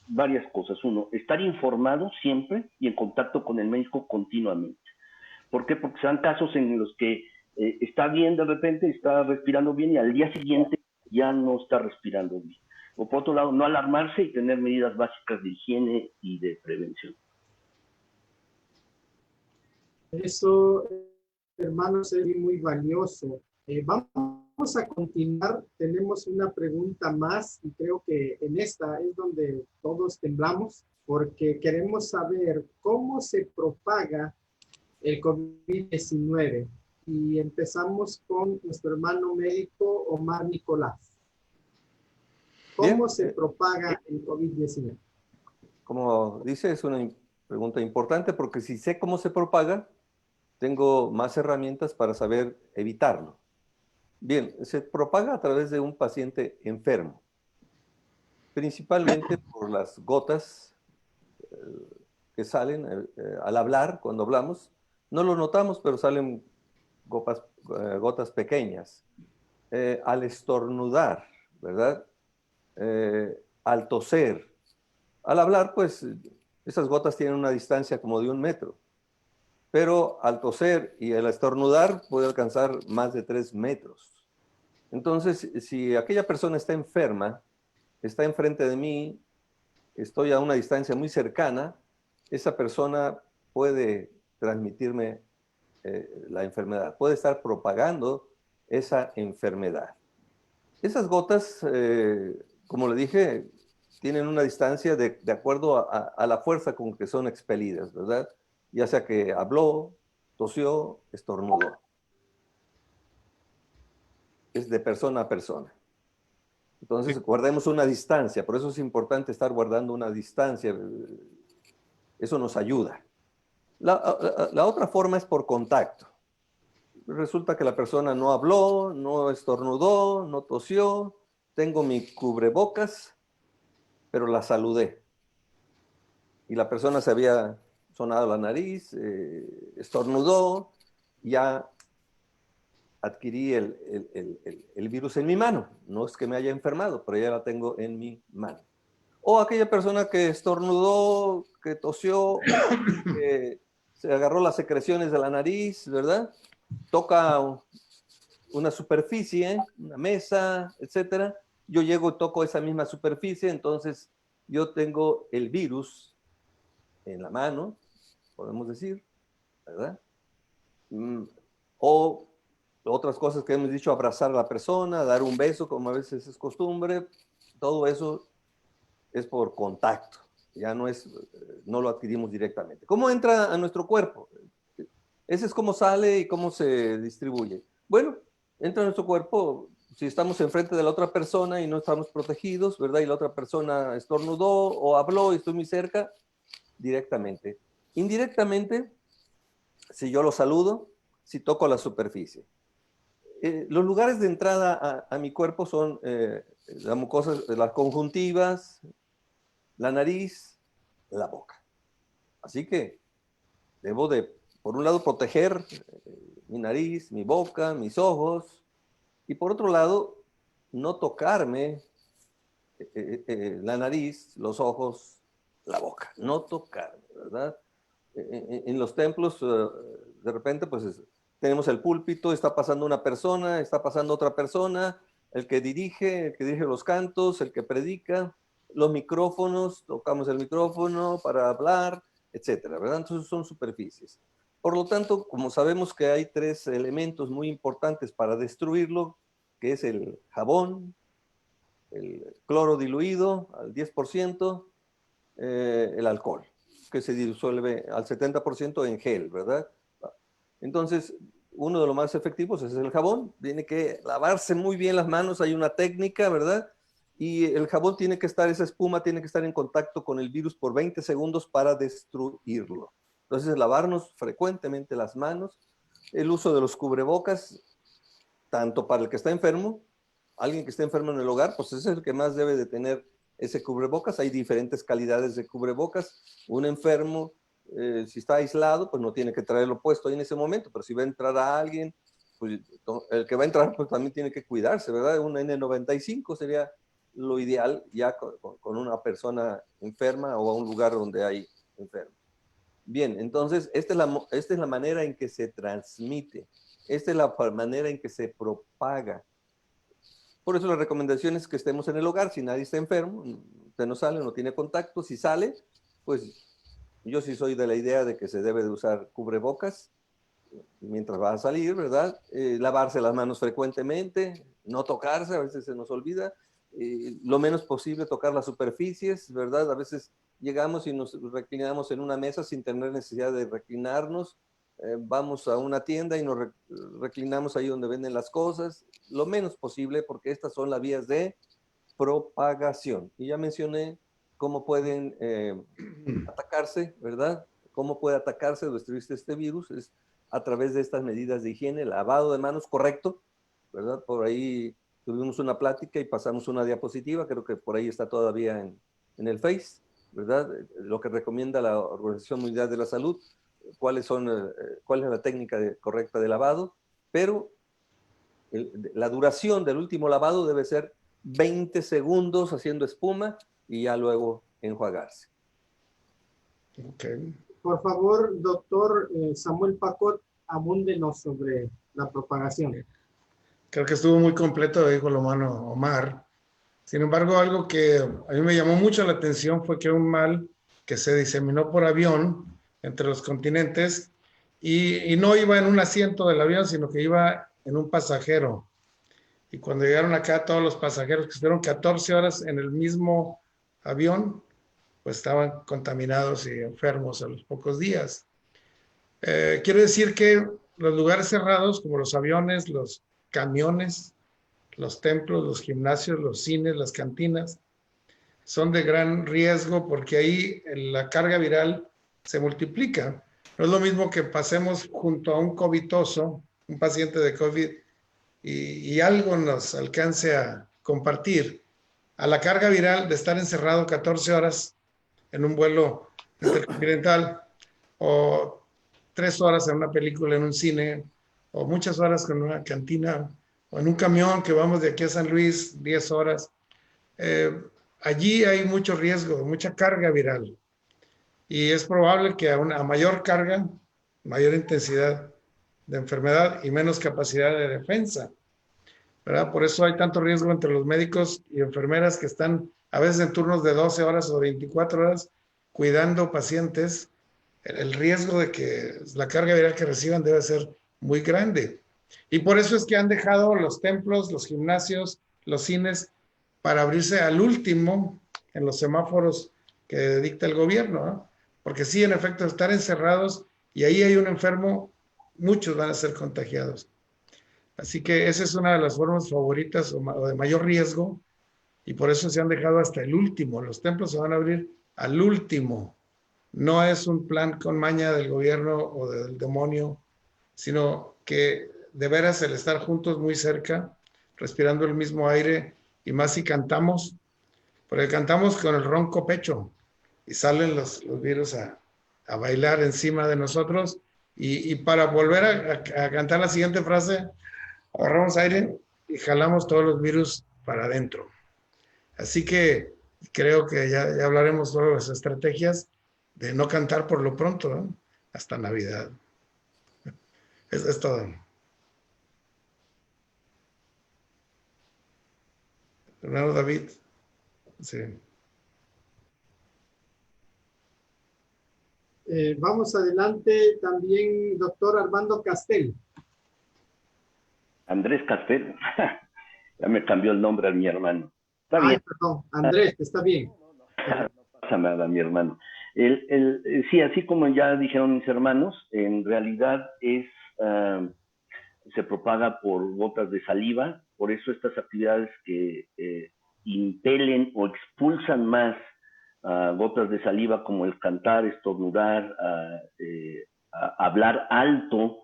varias cosas. Uno, estar informado siempre y en contacto con el médico continuamente. ¿Por qué? Porque se dan casos en los que está bien de repente, está respirando bien y al día siguiente ya no está respirando bien. O por otro lado, no alarmarse y tener medidas básicas de higiene y de prevención. Eso, hermanos, es muy valioso. Vamos a continuar. Tenemos una pregunta más y creo que en esta es donde todos temblamos porque queremos saber cómo se propaga el COVID-19. Y empezamos con nuestro hermano médico Omar Nicolás. ¿Cómo se propaga el COVID-19? Como dice, es una pregunta importante porque si sé cómo se propaga, tengo más herramientas para saber evitarlo. Bien, se propaga a través de un paciente enfermo, principalmente por las gotas que salen al hablar, cuando hablamos. No lo notamos, pero salen gotas pequeñas. Al estornudar, ¿verdad? Al toser. Al hablar, pues, esas gotas tienen una distancia como de 1 metro. Pero al toser y al estornudar puede alcanzar más de 3 metros. Entonces, si aquella persona está enferma, está enfrente de mí, estoy a una distancia muy cercana, esa persona puede transmitirme la enfermedad, puede estar propagando esa enfermedad. Esas gotas, como le dije, tienen una distancia de acuerdo a la fuerza con que son expelidas, ¿verdad? Ya sea que habló, tosió, estornudó. Es de persona a persona. Entonces, guardemos una distancia. Por eso es importante estar guardando una distancia. Eso nos ayuda. La otra forma es por contacto. resulta que la persona no habló, no estornudó, no tosió, tengo mi cubrebocas, pero la saludé. Y la persona se había sonado la nariz, estornudó, ya adquirí el virus en mi mano. No es que me haya enfermado, pero ya la tengo en mi mano. O aquella persona que estornudó, que tosió, que se agarró las secreciones de la nariz, ¿verdad? Toca una superficie, una mesa, etcétera. Yo llego y toco esa misma superficie, entonces yo tengo el virus en la mano, podemos decir, ¿verdad? O otras cosas que hemos dicho, abrazar a la persona, dar un beso, como a veces es costumbre, todo eso es por contacto, ya no lo adquirimos directamente. ¿Cómo entra a nuestro cuerpo? Ese es cómo sale y cómo se distribuye. Bueno, entra a nuestro cuerpo si estamos enfrente de la otra persona y no estamos protegidos, ¿verdad? Y la otra persona estornudó o habló y estoy muy cerca, directamente. Indirectamente, si yo lo saludo, si toco la superficie. Los lugares de entrada a mi cuerpo son las mucosas, las conjuntivas, la nariz, la boca. Así que debo de, por un lado, proteger mi nariz, mi boca, mis ojos, y por otro lado, no tocarme la nariz, los ojos, la boca, no tocarme, ¿verdad? En los templos, de repente, pues tenemos el púlpito, está pasando una persona, está pasando otra persona, el que dirige los cantos, el que predica, los micrófonos, tocamos el micrófono para hablar, etcétera, ¿verdad? Entonces son superficies. Por lo tanto, como sabemos que hay 3 elementos muy importantes para destruirlo, que es el jabón, el cloro diluido al 10%, el alcohol, que se disuelve al 70% en gel, ¿verdad? Entonces, uno de los más efectivos es el jabón. Tiene que lavarse muy bien las manos, hay una técnica, ¿verdad? Y el jabón tiene que estar, esa espuma tiene que estar en contacto con el virus por 20 segundos para destruirlo. Entonces, lavarnos frecuentemente las manos, el uso de los cubrebocas, tanto para el que está enfermo, alguien que esté enfermo en el hogar, pues ese es el que más debe de tener ese cubrebocas. Hay diferentes calidades de cubrebocas. Un enfermo, si está aislado, pues no tiene que traerlo puesto ahí en ese momento, pero si va a entrar a alguien, pues el que va a entrar pues también tiene que cuidarse, ¿verdad? Un N95 sería lo ideal ya con una persona enferma o a un lugar donde hay enfermos. Bien, entonces esta es la manera en que se transmite, esta es la manera en que se propaga. Por eso la recomendación es que estemos en el hogar, si nadie está enfermo, usted no sale, no tiene contacto, si sale, pues yo sí soy de la idea de que se debe de usar cubrebocas mientras va a salir, ¿verdad? Lavarse las manos frecuentemente, no tocarse, a veces se nos olvida, lo menos posible tocar las superficies, ¿verdad? A veces llegamos y nos reclinamos en una mesa sin tener necesidad de reclinarnos, vamos a una tienda y nos reclinamos ahí donde venden las cosas, lo menos posible, porque estas son las vías de propagación. Y ya mencioné cómo pueden atacarse, ¿verdad? Cómo puede atacarse o destruirse este virus, es a través de estas medidas de higiene, lavado de manos correcto, ¿verdad? Por ahí tuvimos una plática y pasamos una diapositiva, creo que por ahí está todavía en el Face, ¿verdad? Lo que recomienda la Organización Mundial de la Salud, cuál es la técnica correcta de lavado, pero la duración del último lavado debe ser 20 segundos haciendo espuma y ya luego enjuagarse. Okay. Por favor, doctor Samuel Pacot, abúndenos sobre la propagación. Creo que estuvo muy completo, dijo el hermano Omar. Sin embargo, algo que a mí me llamó mucho la atención fue que un mal que se diseminó por avión entre los continentes y no iba en un asiento del avión, sino que iba en un pasajero. Y cuando llegaron acá, todos los pasajeros que estuvieron 14 horas en el mismo avión, pues estaban contaminados y enfermos a los pocos días. Quiere decir que los lugares cerrados, como los aviones, los camiones, los templos, los gimnasios, los cines, las cantinas, son de gran riesgo porque ahí la carga viral se multiplica. No es lo mismo que pasemos junto a un covitoso un paciente de COVID y algo nos alcance a compartir, a la carga viral de estar encerrado 14 horas en un vuelo intercontinental o 3 horas en una película en un cine o muchas horas con una cantina o en un camión que vamos de aquí a San Luis 10 horas. Allí hay mucho riesgo, mucha carga viral y es probable que a una mayor carga, mayor intensidad de enfermedad y menos capacidad de defensa, ¿verdad? Por eso hay tanto riesgo entre los médicos y enfermeras que están a veces en turnos de 12 horas o 24 horas cuidando pacientes. El riesgo de que la carga viral que reciban debe ser muy grande. Y por eso es que han dejado los templos, los gimnasios, los cines para abrirse al último en los semáforos que dicta el gobierno, ¿no? Porque sí, en efecto, estar encerrados y ahí hay un enfermo, muchos van a ser contagiados. Así que esa es una de las formas favoritas o de mayor riesgo y por eso se han dejado hasta el último. Los templos se van a abrir al último. No es un plan con maña del gobierno o del demonio, sino que de veras el estar juntos muy cerca, respirando el mismo aire y más si cantamos, porque cantamos con el ronco pecho y salen los virus a bailar encima de nosotros y para volver a cantar la siguiente frase, agarramos aire y jalamos todos los virus para adentro. Así que creo que ya hablaremos sobre las estrategias de no cantar por lo pronto, ¿no? Hasta Navidad. Eso es todo. Hermano David. Sí. Vamos adelante también, doctor Armando Castel. Andrés Castel. Ya me cambió el nombre a mi hermano. Está bien. Perdón, Andrés, está bien. No pasa nada, mi hermano. Sí, así como ya dijeron mis hermanos, en realidad se propaga por gotas de saliva, por eso estas actividades que impelen o expulsan más gotas de saliva, como el cantar, estornudar, hablar alto,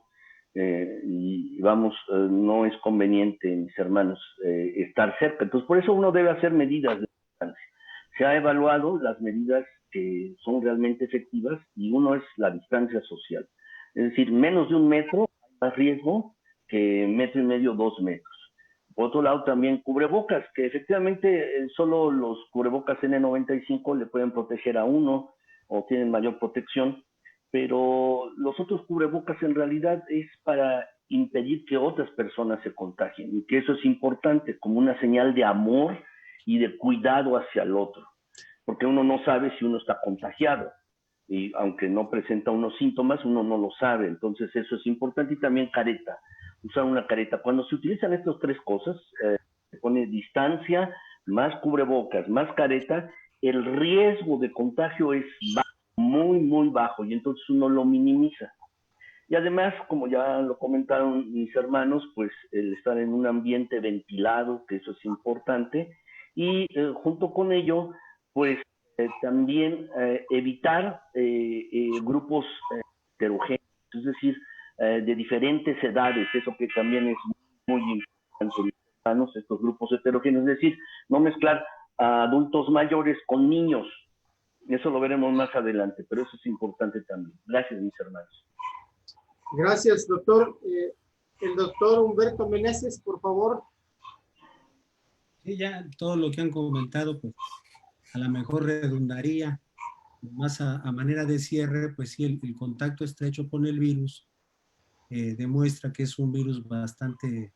y vamos, no es conveniente, mis hermanos, estar cerca. Entonces, por eso uno debe hacer medidas de distancia. Se ha evaluado las medidas que son realmente efectivas y uno es la distancia social. Es decir, menos de 1 metro hay más riesgo que 1,5 metros, 2 metros. Por otro lado, también cubrebocas, que efectivamente solo los cubrebocas N95 le pueden proteger a uno o tienen mayor protección, pero los otros cubrebocas en realidad es para impedir que otras personas se contagien, y que eso es importante como una señal de amor y de cuidado hacia el otro, porque uno no sabe si uno está contagiado, y aunque no presenta unos síntomas, uno no lo sabe. Entonces eso es importante. Y también careta, usar una careta. Cuando se utilizan estas 3 cosas, se pone distancia, más cubrebocas, más careta, el riesgo de contagio es bajo, muy, muy bajo, y entonces uno lo minimiza. Y además, como ya lo comentaron mis hermanos, pues el estar en un ambiente ventilado, que eso es importante, y junto con ello, pues también evitar grupos heterogéneos, es decir, de diferentes edades, eso que también es muy importante, mis hermanos, estos grupos heterogéneos, es decir, no mezclar a adultos mayores con niños. Eso lo veremos más adelante, pero eso es importante también. Gracias, mis hermanos. Gracias, doctor. El doctor Humberto Meneses, por favor. Sí, ya todo lo que han comentado, pues a lo mejor redundaría, más a manera de cierre, pues sí, el contacto estrecho con el virus demuestra que es un virus bastante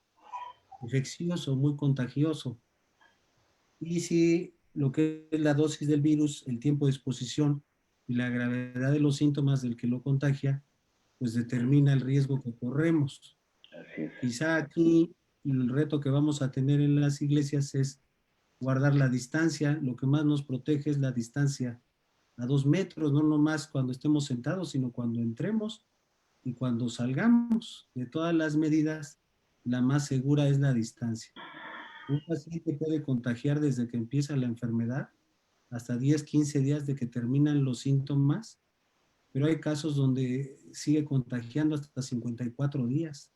infeccioso, muy contagioso. Y si lo que es la dosis del virus, el tiempo de exposición y la gravedad de los síntomas del que lo contagia, pues determina el riesgo que corremos. Así es. Quizá aquí el reto que vamos a tener en las iglesias es guardar la distancia. Lo que más nos protege es la distancia a 2 metros, no nomás cuando estemos sentados, sino cuando entremos y cuando salgamos. De todas las medidas, la más segura es la distancia. Un paciente puede contagiar desde que empieza la enfermedad hasta 10, 15 días de que terminan los síntomas, pero hay casos donde sigue contagiando hasta 54 días.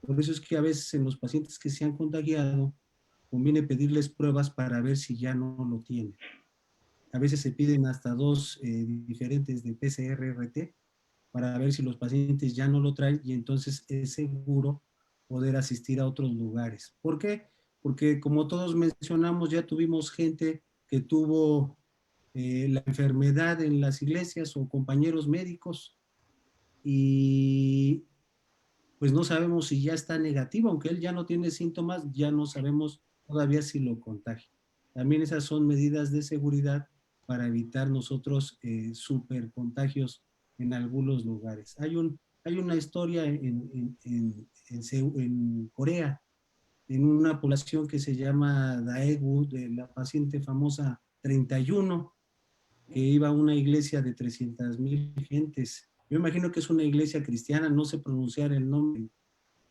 Por eso es que a veces en los pacientes que se han contagiado, conviene pedirles pruebas para ver si ya no lo tienen. A veces se piden hasta 2 diferentes de PCR-RT para ver si los pacientes ya no lo traen y entonces es seguro poder asistir a otros lugares. ¿Por qué? Porque como todos mencionamos, ya tuvimos gente que tuvo la enfermedad en las iglesias o compañeros médicos y pues no sabemos si ya está negativo, aunque él ya no tiene síntomas, ya no sabemos todavía si lo contagia. También esas son medidas de seguridad para evitar nosotros super contagios en algunos lugares. Hay una historia en Corea, en una población que se llama Daegu, de la paciente famosa 31, que iba a una iglesia de 300,000 gentes. Yo imagino que es una iglesia cristiana, no sé pronunciar el nombre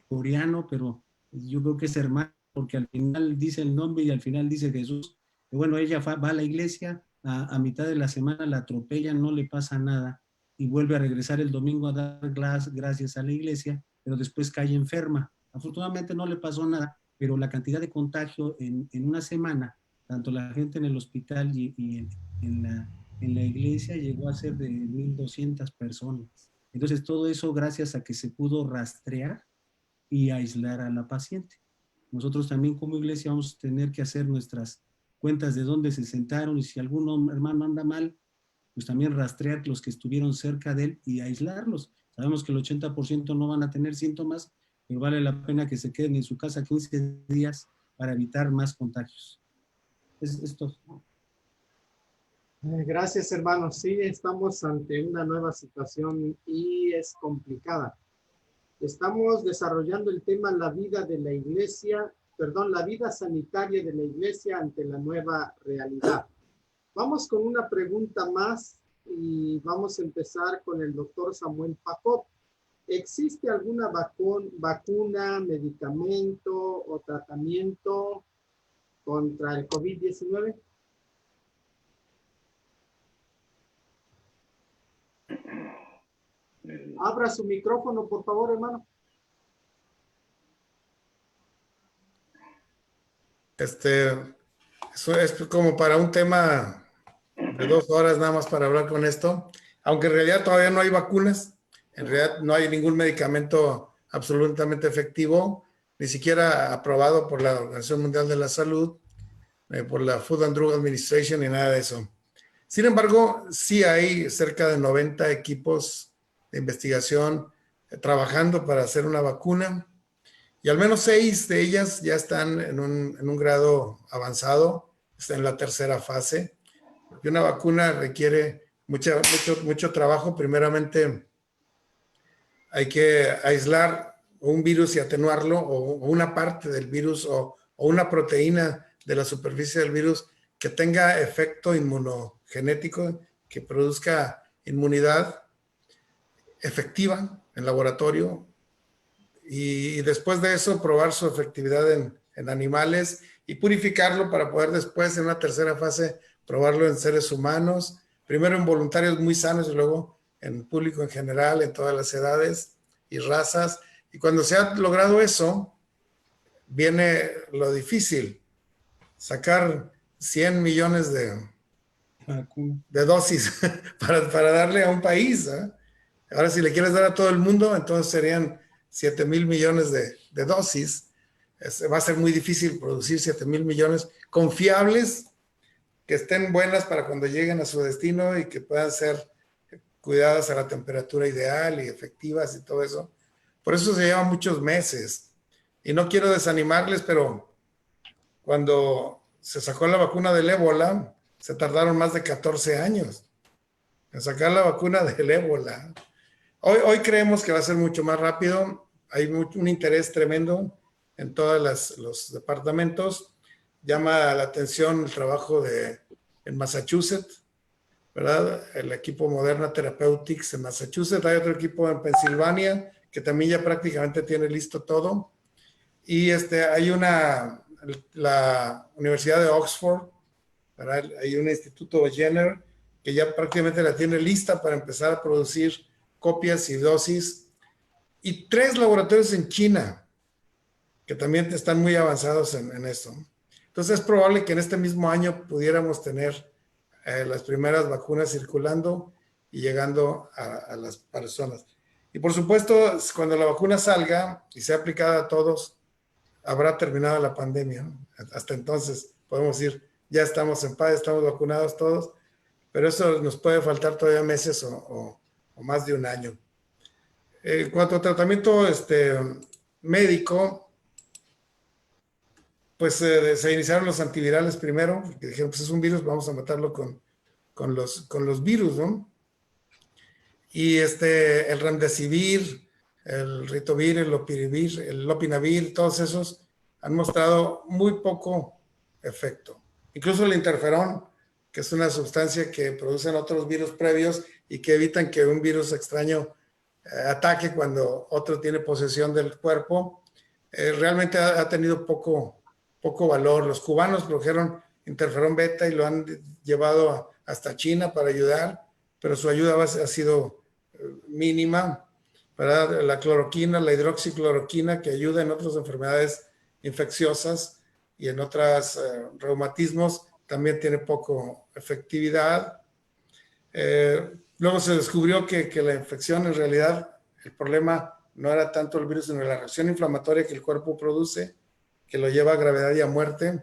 coreano, pero yo creo que es hermano, porque al final dice el nombre y al final dice Jesús. Y bueno, ella va a la iglesia, a mitad de la semana la atropellan, no le pasa nada, y vuelve a regresar el domingo a dar gracias a la iglesia, pero después cae enferma. Afortunadamente no le pasó nada, pero la cantidad de contagio en una semana, tanto la gente en el hospital y en la iglesia llegó a ser de 1,200 personas. Entonces todo eso gracias a que se pudo rastrear y aislar a la paciente. Nosotros también como iglesia vamos a tener que hacer nuestras cuentas de dónde se sentaron y si algún hermano anda mal, pues también rastrear los que estuvieron cerca de él y aislarlos. Sabemos que el 80% no van a tener síntomas, pero vale la pena que se queden en su casa 15 días para evitar más contagios. Es todo. Gracias, hermanos. Sí, estamos ante una nueva situación y es complicada. Estamos desarrollando el tema la vida de la iglesia, la vida sanitaria de la iglesia ante la nueva realidad. Vamos con una pregunta más y vamos a empezar con el doctor Samuel Pacop. ¿Existe alguna vacuna, medicamento o tratamiento contra el COVID-19? Abra su micrófono, por favor, hermano. Eso es como para un tema de 2 horas nada más para hablar con esto, aunque en realidad todavía no hay vacunas, en realidad no hay ningún medicamento absolutamente efectivo, ni siquiera aprobado por la Organización Mundial de la Salud, por la Food and Drug Administration, ni nada de eso. Sin embargo, sí hay cerca de 90 equipos de investigación trabajando para hacer una vacuna y al menos 6 de ellas ya están en un grado avanzado, está en la tercera fase, porque una vacuna requiere mucho trabajo. Primeramente hay que aislar un virus y atenuarlo, o una parte del virus o una proteína de la superficie del virus que tenga efecto inmunogenético, que produzca inmunidad efectiva en laboratorio, y después de eso probar su efectividad en animales y purificarlo para poder después en una tercera fase probarlo en seres humanos, primero en voluntarios muy sanos y luego en público en general, en todas las edades y razas. Y cuando se ha logrado eso, viene lo difícil, sacar 100 millones de dosis para darle a un país, ¿eh? Ahora, si le quieres dar a todo el mundo, entonces serían 7,000 millones de dosis. Va a ser muy difícil producir 7,000 millones confiables, que estén buenas para cuando lleguen a su destino y que puedan ser cuidadas a la temperatura ideal y efectivas y todo eso. Por eso se llevan muchos meses. Y no quiero desanimarles, pero cuando se sacó la vacuna del ébola, se tardaron más de 14 años en sacar la vacuna del ébola. Hoy creemos que va a ser mucho más rápido. Hay un interés tremendo en todos los departamentos. Llama la atención el trabajo en Massachusetts, ¿verdad? El equipo Moderna Therapeutics en Massachusetts. Hay otro equipo en Pensilvania que también ya prácticamente tiene listo todo. Y hay la Universidad de Oxford, ¿verdad? Hay un instituto Jenner que ya prácticamente la tiene lista para empezar a producir copias y dosis, y 3 laboratorios en China que también están muy avanzados en esto. Entonces es probable que en este mismo año pudiéramos tener las primeras vacunas circulando y llegando a las personas. Y por supuesto, cuando la vacuna salga y sea aplicada a todos, habrá terminado la pandemia, ¿no? Hasta entonces podemos decir, ya estamos en paz, estamos vacunados todos, pero eso nos puede faltar todavía meses o más de un año. En cuanto a tratamiento médico, pues se iniciaron los antivirales primero, porque dijeron, pues es un virus, vamos a matarlo con los virus, ¿no? Y el remdesivir, el ritovir, el lopinavir, todos esos han mostrado muy poco efecto. Incluso el interferón, que es una sustancia que producen otros virus previos y que evitan que un virus extraño ataque cuando otro tiene posesión del cuerpo, realmente ha tenido poco valor. Los cubanos produjeron interferón beta y lo han llevado hasta China para ayudar, pero su ayuda ha sido mínima. ¿Verdad? La cloroquina, la hidroxicloroquina, que ayuda en otras enfermedades infecciosas y en otros reumatismos, también tiene poco efectividad. Luego se descubrió que la infección, en realidad, el problema no era tanto el virus, sino la reacción inflamatoria que el cuerpo produce, que lo lleva a gravedad y a muerte.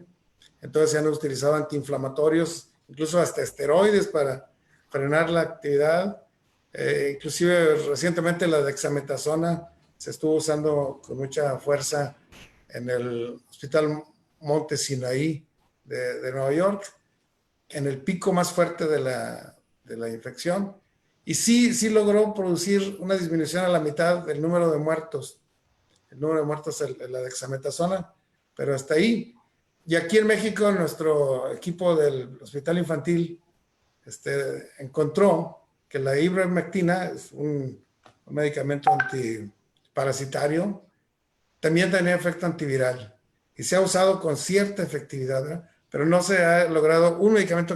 Entonces se han utilizado antiinflamatorios, incluso hasta esteroides para frenar la actividad. Inclusive recientemente la dexametasona se estuvo usando con mucha fuerza en el Hospital Monte Sinaí de Nueva York, en el pico más fuerte de la infección, y sí logró producir una disminución a la mitad del número de muertos, en la dexametasona, pero hasta ahí. Y aquí en México nuestro equipo del Hospital Infantil encontró que la ivermectina es un medicamento antiparasitario, también tenía efecto antiviral y se ha usado con cierta efectividad, ¿verdad? Pero no se ha logrado un medicamento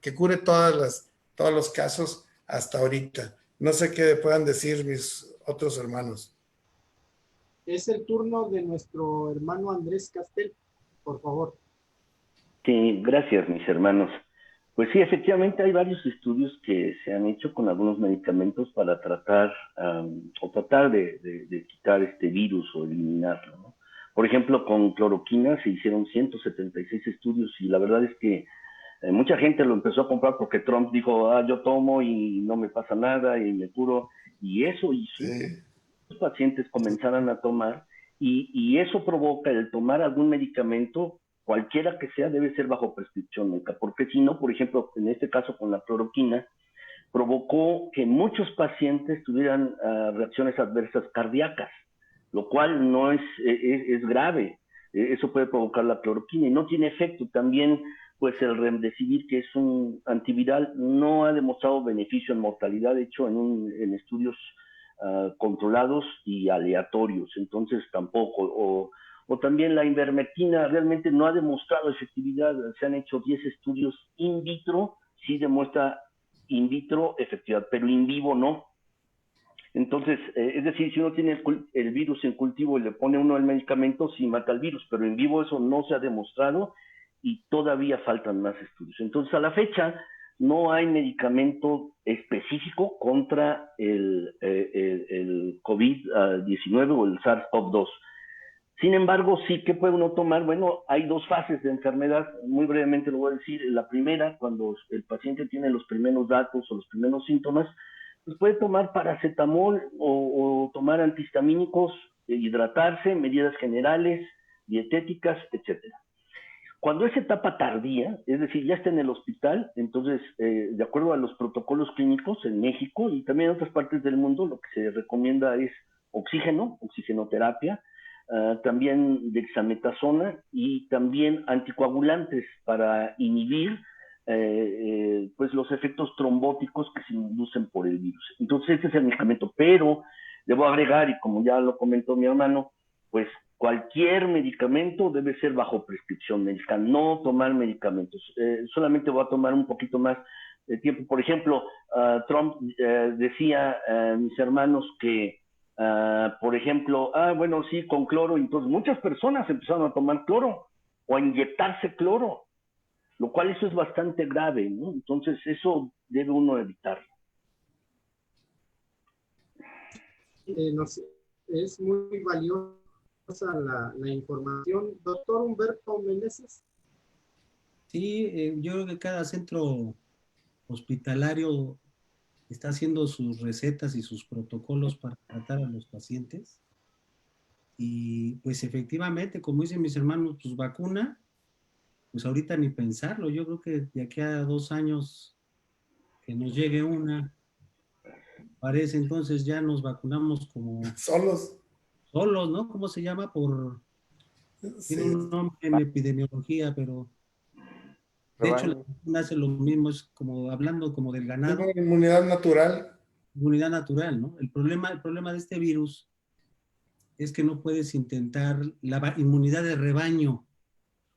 que cure todos los casos hasta ahorita. No sé qué puedan decir mis otros hermanos. Es el turno de nuestro hermano Andrés Castel, por favor. Sí, gracias, mis hermanos. Pues sí, efectivamente hay varios estudios que se han hecho con algunos medicamentos para tratar de quitar este virus o eliminarlo, ¿no? Por ejemplo, con cloroquina se hicieron 176 estudios y la verdad es que mucha gente lo empezó a comprar porque Trump dijo, yo tomo y no me pasa nada y me curo. Y eso hizo que los pacientes comenzaran a tomar y eso provoca el tomar algún medicamento, cualquiera que sea, debe ser bajo prescripción médica, porque si no, por ejemplo, en este caso con la cloroquina, provocó que muchos pacientes tuvieran reacciones adversas cardíacas, lo cual no es grave. Eso puede provocar la cloroquina y no tiene efecto. También, pues el remdesivir, que es un antiviral, no ha demostrado beneficio en mortalidad, de hecho en estudios controlados y aleatorios, entonces tampoco. O también la ivermectina realmente no ha demostrado efectividad. Se han hecho 10 estudios in vitro, sí demuestra in vitro efectividad, pero in vivo no. Entonces, es decir, si uno tiene el virus en cultivo y le pone uno el medicamento, sí mata el virus, pero en vivo eso no se ha demostrado y todavía faltan más estudios. Entonces, a la fecha, no hay medicamento específico contra el COVID-19 o el SARS-CoV-2. Sin embargo, sí, ¿qué puede uno tomar? Bueno, hay dos fases de enfermedad, muy brevemente lo voy a decir. La primera, cuando el paciente tiene los primeros datos o los primeros síntomas, pues puede tomar paracetamol o tomar antihistamínicos, hidratarse, medidas generales, dietéticas, etcétera. Cuando es etapa tardía, es decir, ya está en el hospital, entonces, de acuerdo a los protocolos clínicos en México y también en otras partes del mundo, lo que se recomienda es oxigenoterapia, también dexametasona y también anticoagulantes para inhibir pues los efectos trombóticos que se inducen por el virus. Entonces, este es el medicamento, pero debo agregar, y como ya lo comentó mi hermano, pues cualquier medicamento debe ser bajo prescripción médica, no tomar medicamentos. Solamente voy a tomar un poquito más de tiempo. Por ejemplo, Trump decía, mis hermanos, que Por ejemplo, bueno, sí, con cloro. Entonces muchas personas empezaron a tomar cloro o a inyectarse cloro, lo cual eso es bastante grave, ¿no? Entonces eso debe uno evitar. Es muy valiosa la información. Doctor Humberto Meneses. Sí, yo creo que cada centro hospitalario está haciendo sus recetas y sus protocolos para tratar a los pacientes. Y pues efectivamente, como dicen mis hermanos, pues vacuna, pues ahorita ni pensarlo. Yo creo que de aquí a 2 años que nos llegue una, parece entonces ya nos vacunamos como Solos. solos, ¿no? ¿Cómo se llama? Tiene Sí. un nombre en epidemiología, pero de hecho la Rebaño. vacuna hace lo mismo, es como hablando como del Tengo ganado, inmunidad natural. inmunidad natural, ¿no? El problema de este virus es que no puedes intentar la inmunidad de rebaño,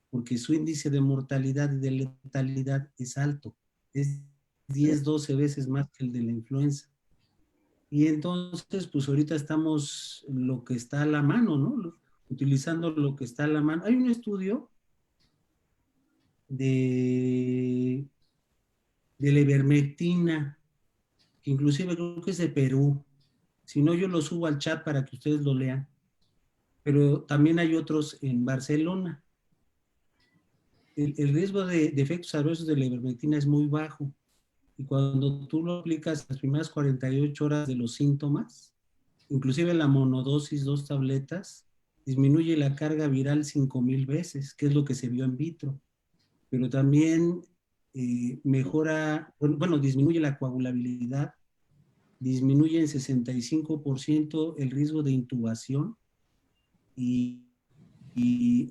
porque su índice de mortalidad y de letalidad es alto, es 10, 12 veces más que el de la influenza. Y entonces, pues ahorita estamos lo que está a la mano, ¿no? Utilizando lo que está a la mano. Hay un estudio de la ivermectina, que inclusive creo que es de Perú. Si no, yo lo subo al chat para que ustedes lo lean. Pero también hay otros en Barcelona. El riesgo de efectos adversos de la ivermectina es muy bajo. Y cuando tú lo aplicas las primeras 48 horas de los síntomas, inclusive la monodosis, 2 tabletas, disminuye la carga viral 5,000 veces, que es lo que se vio en vitro. Pero también mejora, bueno, disminuye la coagulabilidad, disminuye en 65% el riesgo de intubación y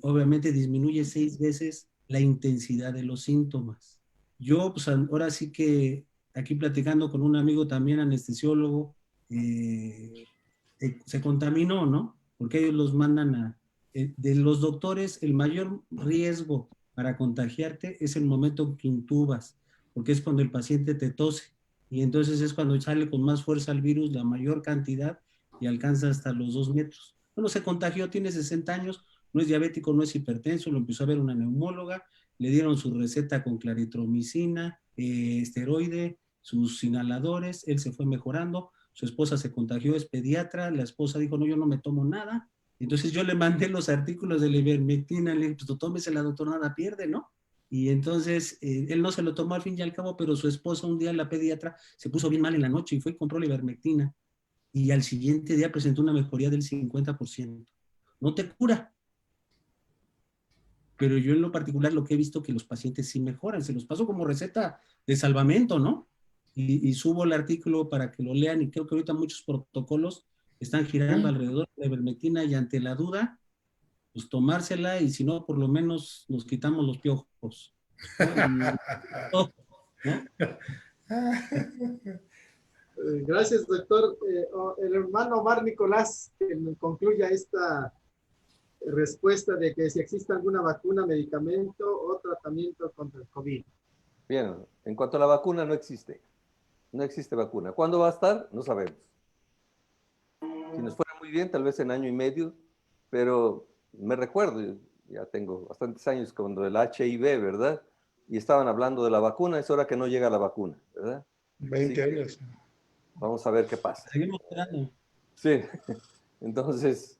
obviamente disminuye 6 veces la intensidad de los síntomas. Yo, pues ahora sí que aquí platicando con un amigo también anestesiólogo, se contaminó, ¿no? Porque ellos los mandan de los doctores, el mayor riesgo para contagiarte es el momento en que intubas, porque es cuando el paciente te tose. Y entonces es cuando sale con más fuerza el virus, la mayor cantidad, y alcanza hasta los 2 metros. Bueno, se contagió, tiene 60 años, no es diabético, no es hipertenso, lo empezó a ver una neumóloga, le dieron su receta con claritromicina, esteroide, sus inhaladores, él se fue mejorando, su esposa se contagió, es pediatra, la esposa dijo, no, yo no me tomo nada. Entonces yo le mandé los artículos de la ivermectina, le dije, pues tómesela, doctor, nada pierde, ¿no? Y entonces él no se lo tomó al fin y al cabo, pero su esposa un día, la pediatra, se puso bien mal en la noche y fue y compró la ivermectina. Y al siguiente día presentó una mejoría del 50%. No te cura, pero yo en lo particular lo que he visto que los pacientes sí mejoran, se los paso como receta de salvamento, ¿no? Y subo el artículo para que lo lean y creo que ahorita muchos protocolos están girando alrededor de la ivermectina y ante la duda, pues tomársela y si no, por lo menos nos quitamos los piojos, ¿no? ¿no? Gracias, doctor. El hermano Omar Nicolás, que me concluya esta respuesta de que si existe alguna vacuna, medicamento o tratamiento contra el COVID. Bien, en cuanto a la vacuna, no existe. No existe vacuna. ¿Cuándo va a estar? No sabemos. Si nos fuera muy bien, tal vez en año y medio, pero me recuerdo, ya tengo bastantes años cuando el HIV, ¿verdad? Y estaban hablando de la vacuna, es hora que no llega la vacuna, ¿verdad? 20 años. Vamos a ver qué pasa. Seguimos esperando. Sí, entonces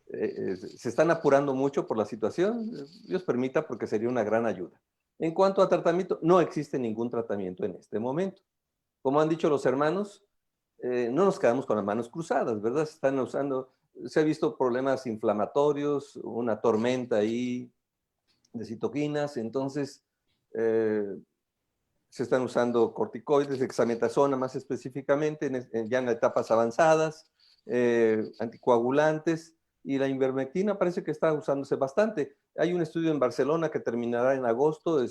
se están apurando mucho por la situación. Dios permita, porque sería una gran ayuda. En cuanto a tratamiento, no existe ningún tratamiento en este momento. Como han dicho los hermanos, no nos quedamos con las manos cruzadas, ¿verdad? Se ha visto problemas inflamatorios, una tormenta ahí de citoquinas, entonces se están usando corticoides, dexametasona más específicamente, ya en etapas avanzadas, anticoagulantes, y la ivermectina parece que está usándose bastante. Hay un estudio en Barcelona que terminará en agosto,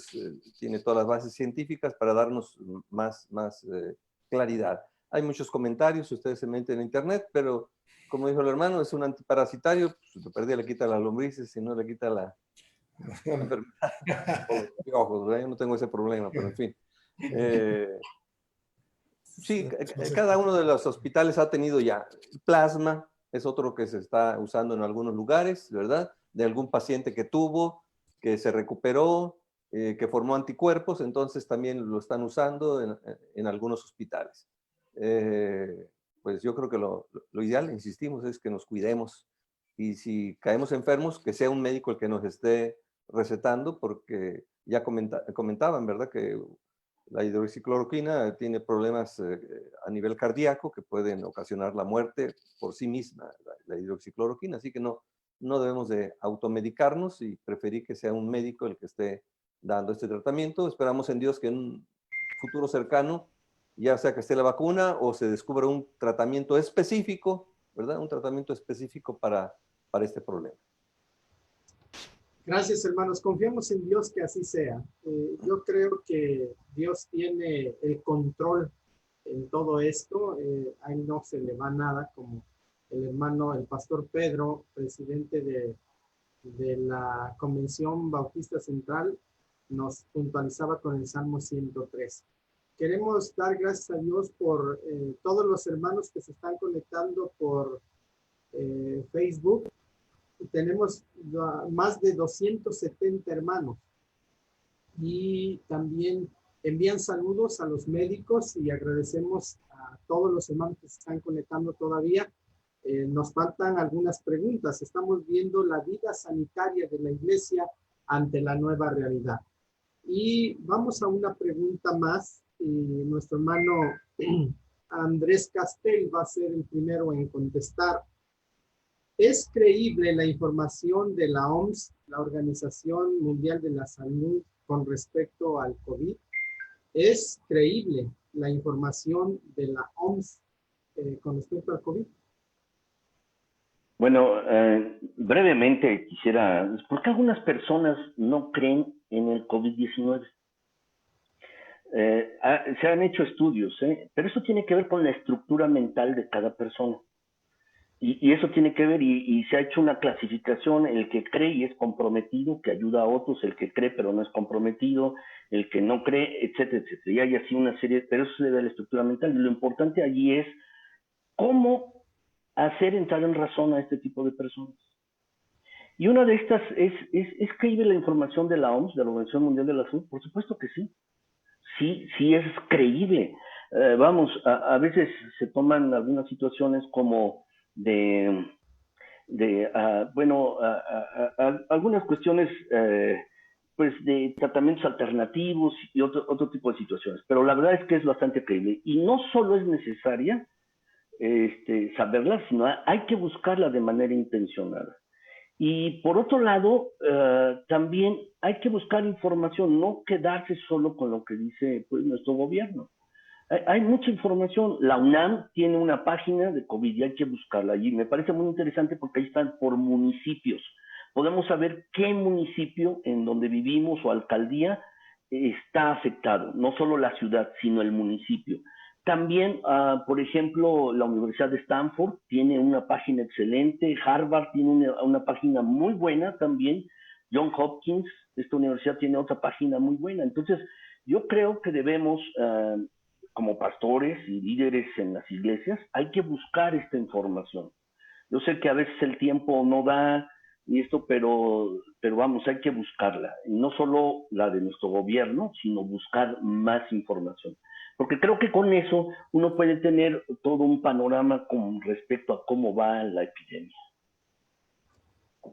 tiene todas las bases científicas para darnos más claridad. Hay muchos comentarios, ustedes se meten en internet, pero como dijo el hermano, es un antiparasitario, pues, de perdida le quita las lombrices, si no le quita la enfermedad. O los piojos, ¿verdad? Yo no tengo ese problema, pero en fin. Sí, cada uno de los hospitales ha tenido ya plasma, es otro que se está usando en algunos lugares, ¿verdad? De algún paciente que tuvo, que se recuperó, que formó anticuerpos, entonces también lo están usando en algunos hospitales. Pues yo creo que lo ideal, insistimos, es que nos cuidemos y si caemos enfermos, que sea un médico el que nos esté recetando, porque ya comentaban, ¿verdad? Que la hidroxicloroquina tiene problemas a nivel cardíaco que pueden ocasionar la muerte por sí misma, la hidroxicloroquina, así que no debemos de automedicarnos y preferir que sea un médico el que esté dando este tratamiento. Esperamos en Dios que en un futuro cercano, ya sea que esté la vacuna o se descubra un tratamiento específico, ¿verdad? Un tratamiento específico para este problema. Gracias, hermanos. Confiamos en Dios que así sea. Yo creo que Dios tiene el control en todo esto. A él no se le va nada, como el hermano, el pastor Pedro, presidente de la Convención Bautista Central, nos puntualizaba con el Salmo 103. Queremos dar gracias a Dios por todos los hermanos que se están conectando por Facebook. Tenemos más de 270 hermanos y también envían saludos a los médicos y agradecemos a todos los hermanos que se están conectando todavía. Nos faltan algunas preguntas. Estamos viendo la vida sanitaria de la iglesia ante la nueva realidad. Y vamos a una pregunta más. Nuestro hermano Andrés Castel va a ser el primero en contestar. ¿Es creíble la información de la OMS, la Organización Mundial de la Salud, con respecto al COVID? ¿Es creíble la información de la OMS con respecto al COVID? Bueno, brevemente quisiera, ¿por qué algunas personas no creen en el COVID-19? Se han hecho estudios, pero eso tiene que ver con la estructura mental de cada persona. Y eso tiene que ver, y se ha hecho una clasificación, el que cree y es comprometido, que ayuda a otros, el que cree pero no es comprometido, el que no cree, etcétera, etcétera. Y hay así una serie, pero eso se debe a la estructura mental. Y lo importante allí es cómo hacer entrar en razón a este tipo de personas. Y una de estas ¿es creíble la información de la OMS, de la Organización Mundial de la Salud? Por supuesto que sí. Sí es creíble. A veces se toman algunas situaciones como algunas cuestiones pues de tratamientos alternativos y otro tipo de situaciones, pero la verdad es que es bastante creíble y no solo es necesaria saberla, sino hay que buscarla de manera intencionada. Y por otro lado, también hay que buscar información, no quedarse solo con lo que dice pues, nuestro gobierno. Hay mucha información. La UNAM tiene una página de COVID y hay que buscarla allí. Me parece muy interesante porque ahí están por municipios. Podemos saber qué municipio en donde vivimos o alcaldía está afectado. No solo la ciudad, sino el municipio. También, por ejemplo, la Universidad de Stanford tiene una página excelente. Harvard tiene una página muy buena también. Johns Hopkins, esta universidad, tiene otra página muy buena. Entonces, yo creo que debemos... como pastores y líderes en las iglesias, hay que buscar esta información. Yo sé que a veces el tiempo no da y esto, pero vamos, hay que buscarla. Y no solo la de nuestro gobierno, sino buscar más información. Porque creo que con eso uno puede tener todo un panorama con respecto a cómo va la epidemia.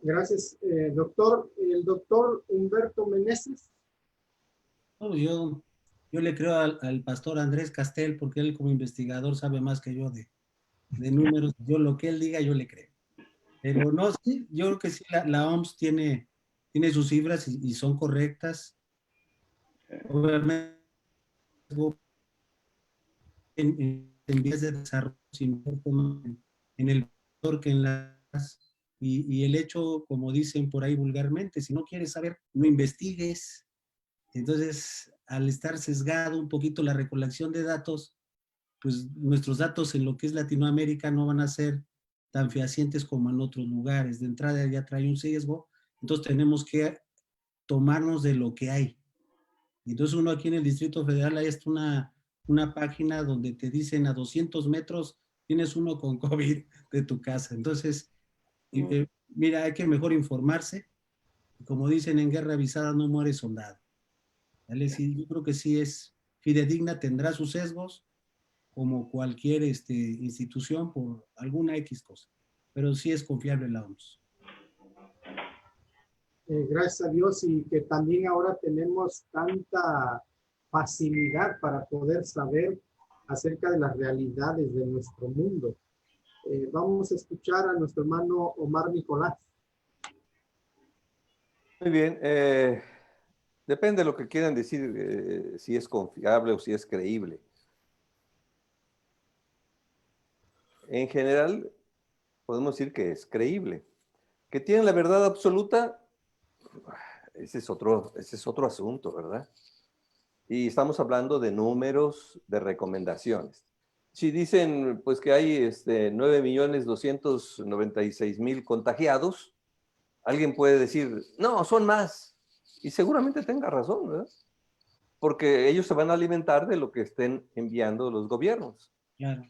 Gracias, doctor. El doctor Humberto Meneses. No, yo le creo al pastor Andrés Castel porque él como investigador sabe más que yo de números. Yo lo que él diga, yo le creo. Pero no, sí, yo creo que sí, la OMS tiene sus cifras y son correctas. Obviamente, en vías de desarrollo, en el sector que en las... Y el hecho, como dicen por ahí vulgarmente, si no quieres saber, no investigues. Entonces, al estar sesgado un poquito la recolección de datos, pues nuestros datos en lo que es Latinoamérica no van a ser tan fehacientes como en otros lugares. De entrada ya trae un sesgo, entonces tenemos que tomarnos de lo que hay. Entonces uno aquí en el Distrito Federal hay hasta una página donde te dicen a 200 metros tienes uno con COVID de tu casa. Entonces, mira, hay que mejor informarse. Como dicen, en guerra avisada no muere soldado. ¿Vale? Sí, yo creo que sí es fidedigna, tendrá sus sesgos, como cualquier institución por alguna X cosa, pero sí es confiable la OMS. Gracias a Dios, y que también ahora tenemos tanta facilidad para poder saber acerca de las realidades de nuestro mundo. Vamos a escuchar a nuestro hermano Omar Nicolás. Muy bien. Depende de lo que quieran decir, si es confiable o si es creíble. En general, podemos decir que es creíble. ¿Que tienen la verdad absoluta? Ese es otro asunto, ¿verdad? Y estamos hablando de números, de recomendaciones. Si dicen pues que hay 9.296.000 contagiados, alguien puede decir, no, son más. Y seguramente tenga razón, ¿verdad? Porque ellos se van a alimentar de lo que estén enviando los gobiernos. Claro.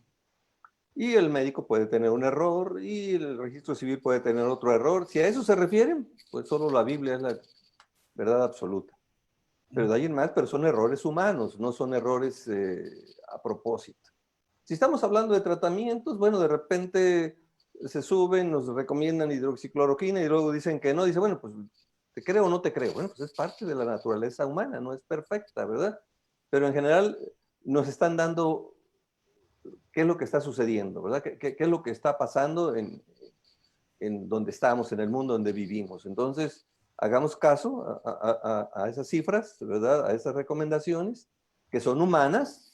Y el médico puede tener un error y el registro civil puede tener otro error. Si a eso se refieren, pues solo la Biblia es la verdad absoluta. Pero de ahí en más, pero son errores humanos, no son errores a propósito. Si estamos hablando de tratamientos, bueno, de repente se suben, nos recomiendan hidroxicloroquina y luego dicen que no. Dice, bueno, pues ¿te creo o no te creo? Bueno, pues es parte de la naturaleza humana, no es perfecta, ¿verdad? Pero en general nos están dando qué es lo que está sucediendo, ¿verdad? ¿Qué es lo que está pasando en donde estamos, en el mundo donde vivimos? Entonces, hagamos caso a esas cifras, ¿verdad? A esas recomendaciones, que son humanas,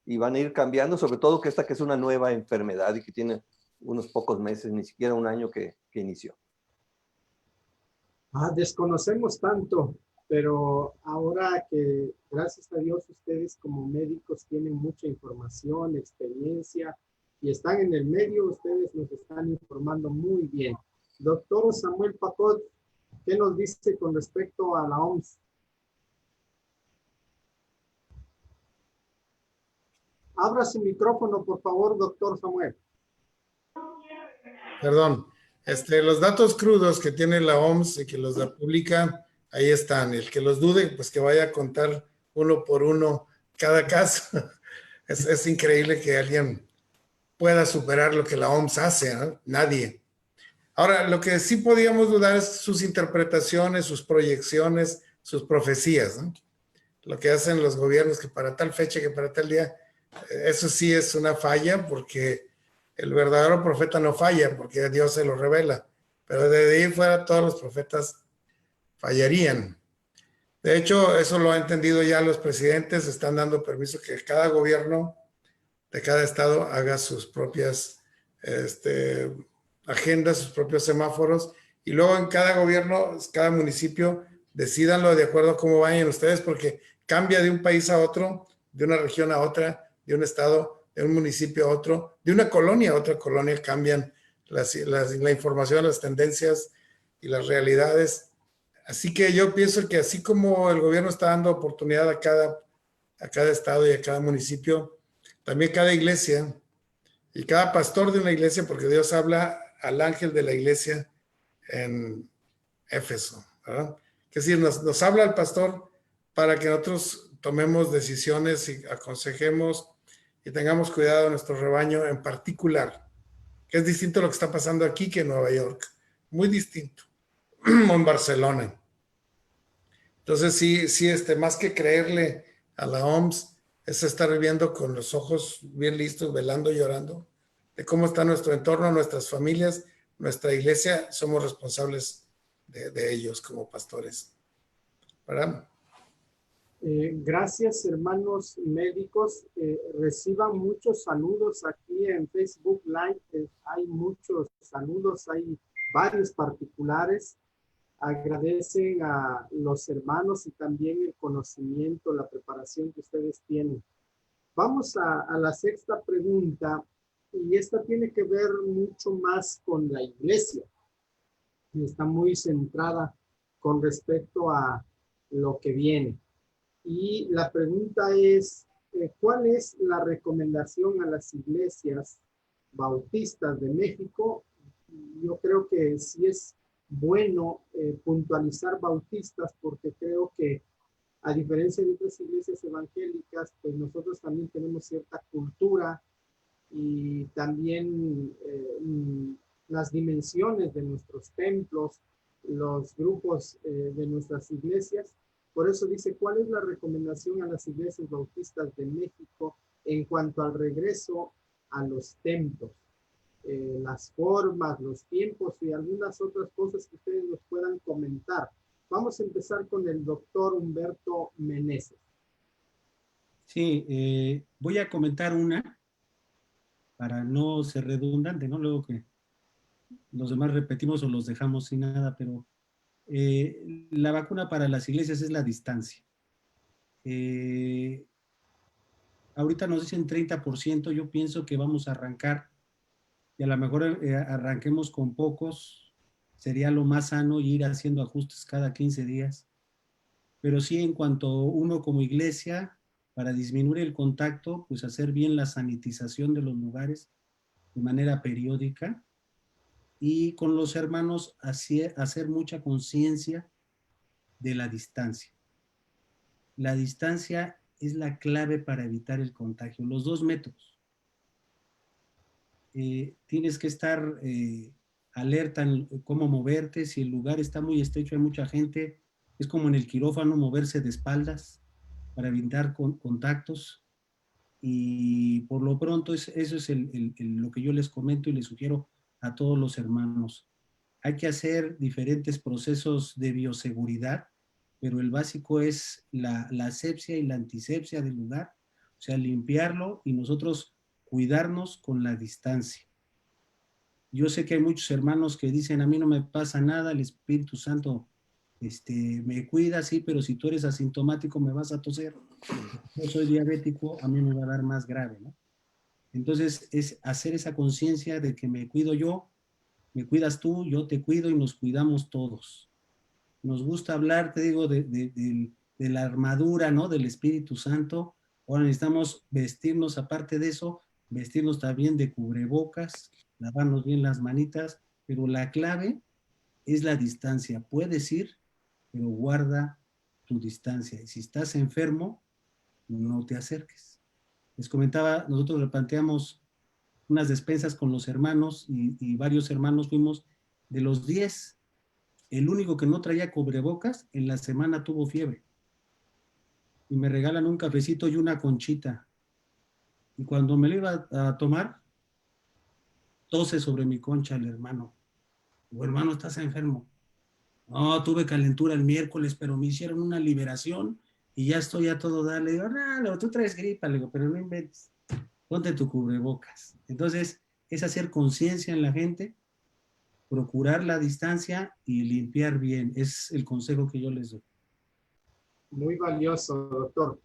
y van a ir cambiando, sobre todo que esta que es una nueva enfermedad y que tiene unos pocos meses, ni siquiera un año que inició. Desconocemos tanto, pero ahora que, gracias a Dios, ustedes como médicos tienen mucha información, experiencia, y están en el medio, ustedes nos están informando muy bien. Doctor Samuel Pacot, ¿qué nos dice con respecto a la OMS? Abra su micrófono, por favor, doctor Samuel. Perdón. Los datos crudos que tiene la OMS y que los publica, ahí están. El que los dude, pues que vaya a contar uno por uno cada caso. Es increíble que alguien pueda superar lo que la OMS hace, ¿no? Nadie. Ahora, lo que sí podíamos dudar es sus interpretaciones, sus proyecciones, sus profecías, ¿no? Lo que hacen los gobiernos, que para tal fecha, que para tal día, eso sí es una falla, porque el verdadero profeta no falla, porque Dios se lo revela, pero de ahí fuera todos los profetas fallarían. De hecho, eso lo han entendido ya los presidentes, están dando permiso que cada gobierno de cada estado haga sus propias agendas, sus propios semáforos, y luego en cada gobierno, cada municipio, decídanlo de acuerdo a cómo vayan ustedes, porque cambia de un país a otro, de una región a otra, de un estado, de un municipio a otro, de una colonia a otra colonia, cambian la información, las tendencias y las realidades. Así que yo pienso que así como el gobierno está dando oportunidad a cada estado y a cada municipio, también cada iglesia y cada pastor de una iglesia, porque Dios habla al ángel de la iglesia en Éfeso, ¿verdad? Es decir, nos habla el pastor para que nosotros tomemos decisiones y aconsejemos y tengamos cuidado de nuestro rebaño en particular, que es distinto a lo que está pasando aquí que en Nueva York, muy distinto, o en Barcelona. Entonces sí, más que creerle a la OMS, es estar viviendo con los ojos bien listos, velando, llorando, de cómo está nuestro entorno, nuestras familias, nuestra iglesia. Somos responsables de ellos como pastores, ¿verdad? Gracias, hermanos médicos. Reciban muchos saludos aquí en Facebook Live. Hay muchos saludos, hay varios particulares. Agradecen a los hermanos y también el conocimiento, la preparación que ustedes tienen. Vamos a la sexta pregunta, y esta tiene que ver mucho más con la iglesia. Está muy centrada con respecto a lo que viene. Y la pregunta es, ¿cuál es la recomendación a las iglesias bautistas de México? Yo creo que sí es bueno puntualizar bautistas, porque creo que a diferencia de otras iglesias evangélicas, pues nosotros también tenemos cierta cultura y también las dimensiones de nuestros templos, los grupos de nuestras iglesias. Por eso dice, ¿cuál es la recomendación a las iglesias bautistas de México en cuanto al regreso a los templos? Las formas, los tiempos y algunas otras cosas que ustedes nos puedan comentar. Vamos a empezar con el doctor Humberto Meneses. Sí, voy a comentar una para no ser redundante, ¿no? Luego que los demás repetimos o los dejamos sin nada, pero la vacuna para las iglesias es la distancia. Ahorita nos dicen 30%, yo pienso que vamos a arrancar y a lo mejor arranquemos con pocos, sería lo más sano y ir haciendo ajustes cada 15 días. Pero sí, en cuanto uno como iglesia, para disminuir el contacto, pues hacer bien la sanitización de los lugares de manera periódica y con los hermanos hacer mucha conciencia de la distancia. La distancia es la clave para evitar el contagio. Los 2 metros. Tienes que estar alerta en cómo moverte. Si el lugar está muy estrecho, hay mucha gente, es como en el quirófano, moverse de espaldas para evitar contactos. Y por lo pronto eso es lo que yo les comento y les sugiero a todos los hermanos. Hay que hacer diferentes procesos de bioseguridad, pero el básico es la asepsia y la antisepsia del lugar, o sea, limpiarlo y nosotros cuidarnos con la distancia. Yo sé que hay muchos hermanos que dicen, a mí no me pasa nada, el Espíritu Santo me cuida, sí, pero si tú eres asintomático me vas a toser. Yo soy diabético, a mí me va a dar más grave, ¿no? Entonces, es hacer esa conciencia de que me cuido yo, me cuidas tú, yo te cuido y nos cuidamos todos. Nos gusta hablar, te digo, de la armadura, ¿no? Del Espíritu Santo. Ahora necesitamos vestirnos, aparte de eso, vestirnos también de cubrebocas, lavarnos bien las manitas, pero la clave es la distancia. Puedes ir, pero guarda tu distancia. Y si estás enfermo, no te acerques. Les comentaba, nosotros replanteamos unas despensas con los hermanos y varios hermanos fuimos de los 10. El único que no traía cubrebocas en la semana tuvo fiebre. Y me regalan un cafecito y una conchita. Y cuando me lo iba a tomar, tose sobre mi concha el hermano. Digo, hermano, estás enfermo. No, tuve calentura el miércoles, pero me hicieron una liberación y ya estoy a todo dar. Le digo, no, tú traes gripa, le digo, pero no inventes. Ponte tu cubrebocas. Entonces, es hacer conciencia en la gente, procurar la distancia y limpiar bien. Es el consejo que yo les doy. Muy valioso, doctor.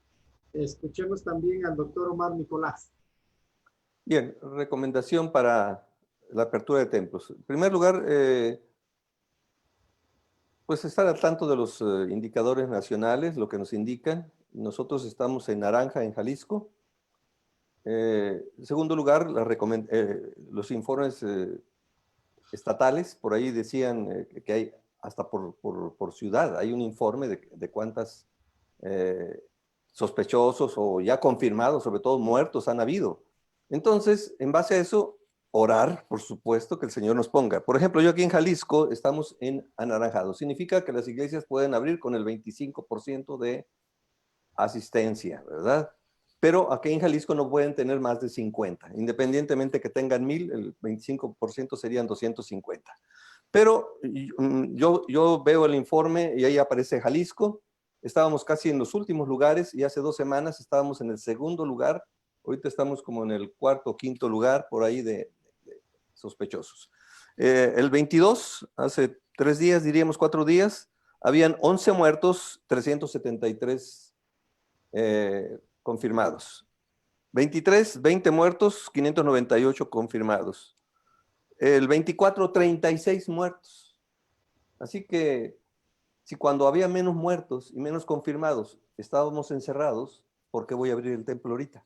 Escuchemos también al doctor Omar Nicolás. Bien, recomendación para la apertura de templos. En primer lugar, pues estar al tanto de los indicadores nacionales, lo que nos indican. Nosotros estamos en naranja en Jalisco. En segundo lugar, los informes estatales, por ahí decían que hay hasta por ciudad, hay un informe de cuántas sospechosos o ya confirmados, sobre todo muertos, han habido. Entonces, en base a eso, orar, por supuesto, que el Señor nos ponga. Por ejemplo, yo aquí en Jalisco estamos en anaranjado. Significa que las iglesias pueden abrir con el 25% de asistencia, ¿verdad? Pero aquí en Jalisco no pueden tener más de 50. Independientemente que tengan 1000, el 25% serían 250. Pero yo veo el informe y ahí aparece Jalisco. Estábamos casi en los últimos lugares y hace 2 semanas estábamos en el segundo lugar. Ahorita estamos como en el cuarto o quinto lugar por ahí de sospechosos. El 22, hace 3 días, diríamos 4 días, habían 11 muertos, 373 confirmados. 20 muertos, 598 confirmados. El 24, 36 muertos. Así que si cuando había menos muertos y menos confirmados estábamos encerrados, ¿por qué voy a abrir el templo ahorita?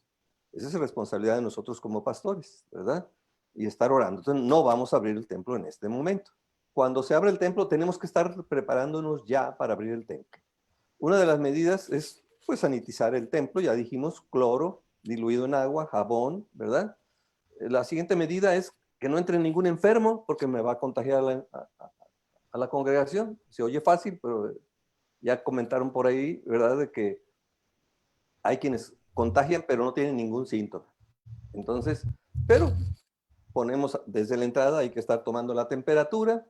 Esa es responsabilidad de nosotros como pastores, ¿verdad? Y estar orando. Entonces, no vamos a abrir el templo en este momento. Cuando se abre el templo, tenemos que estar preparándonos ya para abrir el templo. Una de las medidas es, pues, sanitizar el templo. Ya dijimos, cloro diluido en agua, jabón, ¿verdad? La siguiente medida es que no entre ningún enfermo, porque me va a contagiar a la congregación. Se oye fácil, pero ya comentaron por ahí, ¿verdad?, de que hay quienes contagian, pero no tienen ningún síntoma. Entonces, pero ponemos desde la entrada, hay que estar tomando la temperatura,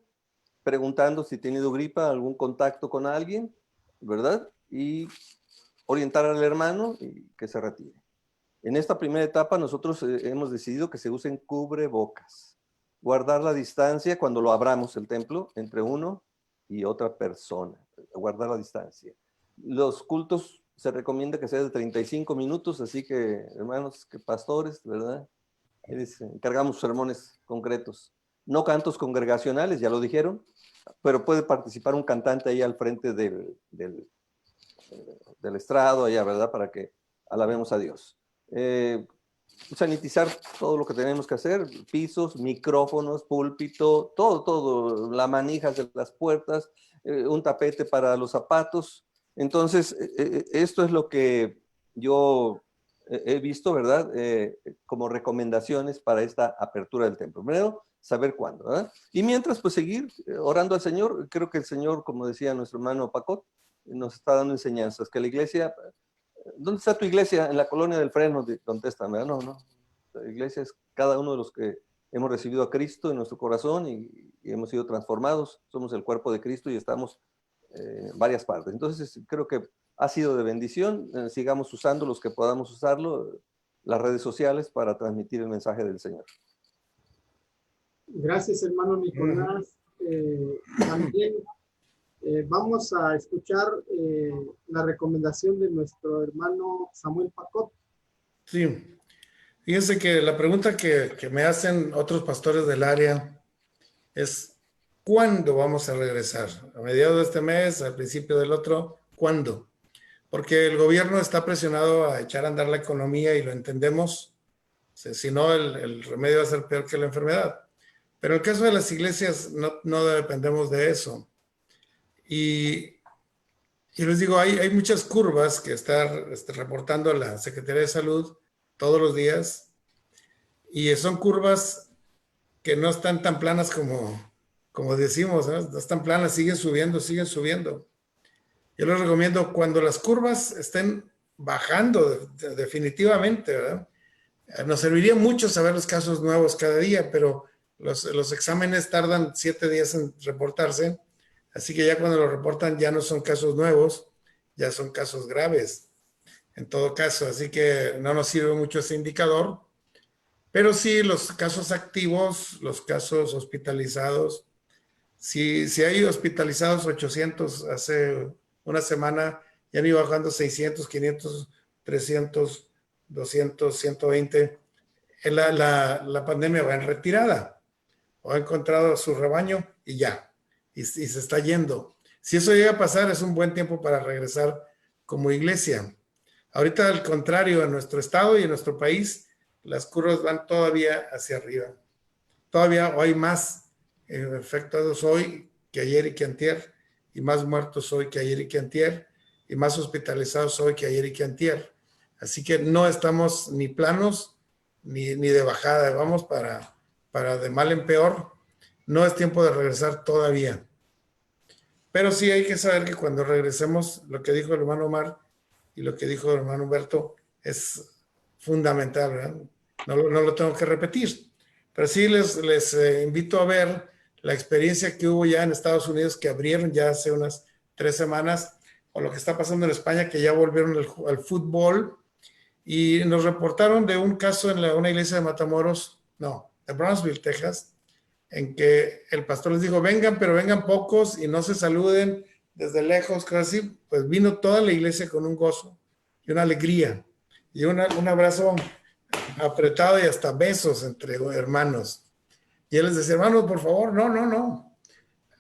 preguntando si ha tenido gripa, algún contacto con alguien, ¿verdad? Y orientar al hermano y que se retire. En esta primera etapa nosotros hemos decidido que se usen cubrebocas. Guardar la distancia cuando lo abramos el templo entre uno y otra persona. Guardar la distancia. Los cultos se recomienda que sea de 35 minutos, así que, hermanos, que pastores, ¿verdad? Les encargamos sermones concretos. No cantos congregacionales, ya lo dijeron, pero puede participar un cantante ahí al frente del estrado, allá, ¿verdad? Para que alabemos a Dios. Sanitizar todo lo que tenemos que hacer, pisos, micrófonos, púlpito, todo, las manijas de las puertas, un tapete para los zapatos. Entonces, esto es lo que yo he visto, ¿verdad? Como recomendaciones para esta apertura del templo. Primero, saber cuándo, ¿verdad? Y mientras, pues seguir orando al Señor. Creo que el Señor, como decía nuestro hermano Pacot, nos está dando enseñanzas, que la iglesia, ¿dónde está tu iglesia? En la colonia del Fresno, contestan, ¿verdad? No. La iglesia es cada uno de los que hemos recibido a Cristo en nuestro corazón y hemos sido transformados. Somos el cuerpo de Cristo y estamos en varias partes. Entonces, creo que ha sido de bendición. Sigamos usando los que podamos usarlo, las redes sociales, para transmitir el mensaje del Señor. Gracias, hermano Nicolás. También vamos a escuchar la recomendación de nuestro hermano Samuel Pacot. Sí, fíjense que la pregunta que me hacen otros pastores del área es: ¿cuándo vamos a regresar? ¿A mediados de este mes? ¿Al principio del otro? ¿Cuándo? Porque el gobierno está presionado a echar a andar la economía y lo entendemos. Si no, el remedio va a ser peor que la enfermedad. Pero en el caso de las iglesias no dependemos de eso. Y les digo, hay muchas curvas que está reportando la Secretaría de Salud todos los días, y son curvas que no están tan planas como decimos, ¿no? No están planas, siguen subiendo. Yo les recomiendo, cuando las curvas estén bajando definitivamente, ¿verdad? Nos serviría mucho saber los casos nuevos cada día, pero los exámenes tardan 7 días en reportarse, así que ya cuando lo reportan ya no son casos nuevos, ya son casos graves, en todo caso, así que no nos sirve mucho ese indicador, pero sí los casos activos, los casos hospitalizados. Si hay hospitalizados 800 hace una semana, ya han ido bajando 600, 500, 300, 200, 120. La pandemia va en retirada, o ha encontrado su rebaño y ya, y se está yendo. Si eso llega a pasar, es un buen tiempo para regresar como iglesia. Ahorita, al contrario, en nuestro estado y en nuestro país, las curvas van todavía hacia arriba. Todavía hay más infectados hoy que ayer y que antier, y más muertos hoy que ayer y que antier, y más hospitalizados hoy que ayer y que antier. Así que no estamos ni planos ni de bajada, vamos para de mal en peor. No es tiempo de regresar todavía. Pero sí hay que saber que cuando regresemos, lo que dijo el hermano Omar y lo que dijo el hermano Humberto es fundamental, ¿verdad? No lo tengo que repetir. Pero sí les invito a ver la experiencia que hubo ya en Estados Unidos, que abrieron ya hace unas 3 semanas, o lo que está pasando en España, que ya volvieron al fútbol. Y nos reportaron de un caso en una iglesia de Matamoros, de Brownsville, Texas, en que el pastor les dijo: vengan, pero vengan pocos y no se saluden desde lejos, cosas así. Pues vino toda la iglesia con un gozo y una alegría y un abrazo apretado y hasta besos entre hermanos. Y él les decía: hermanos, por favor, no.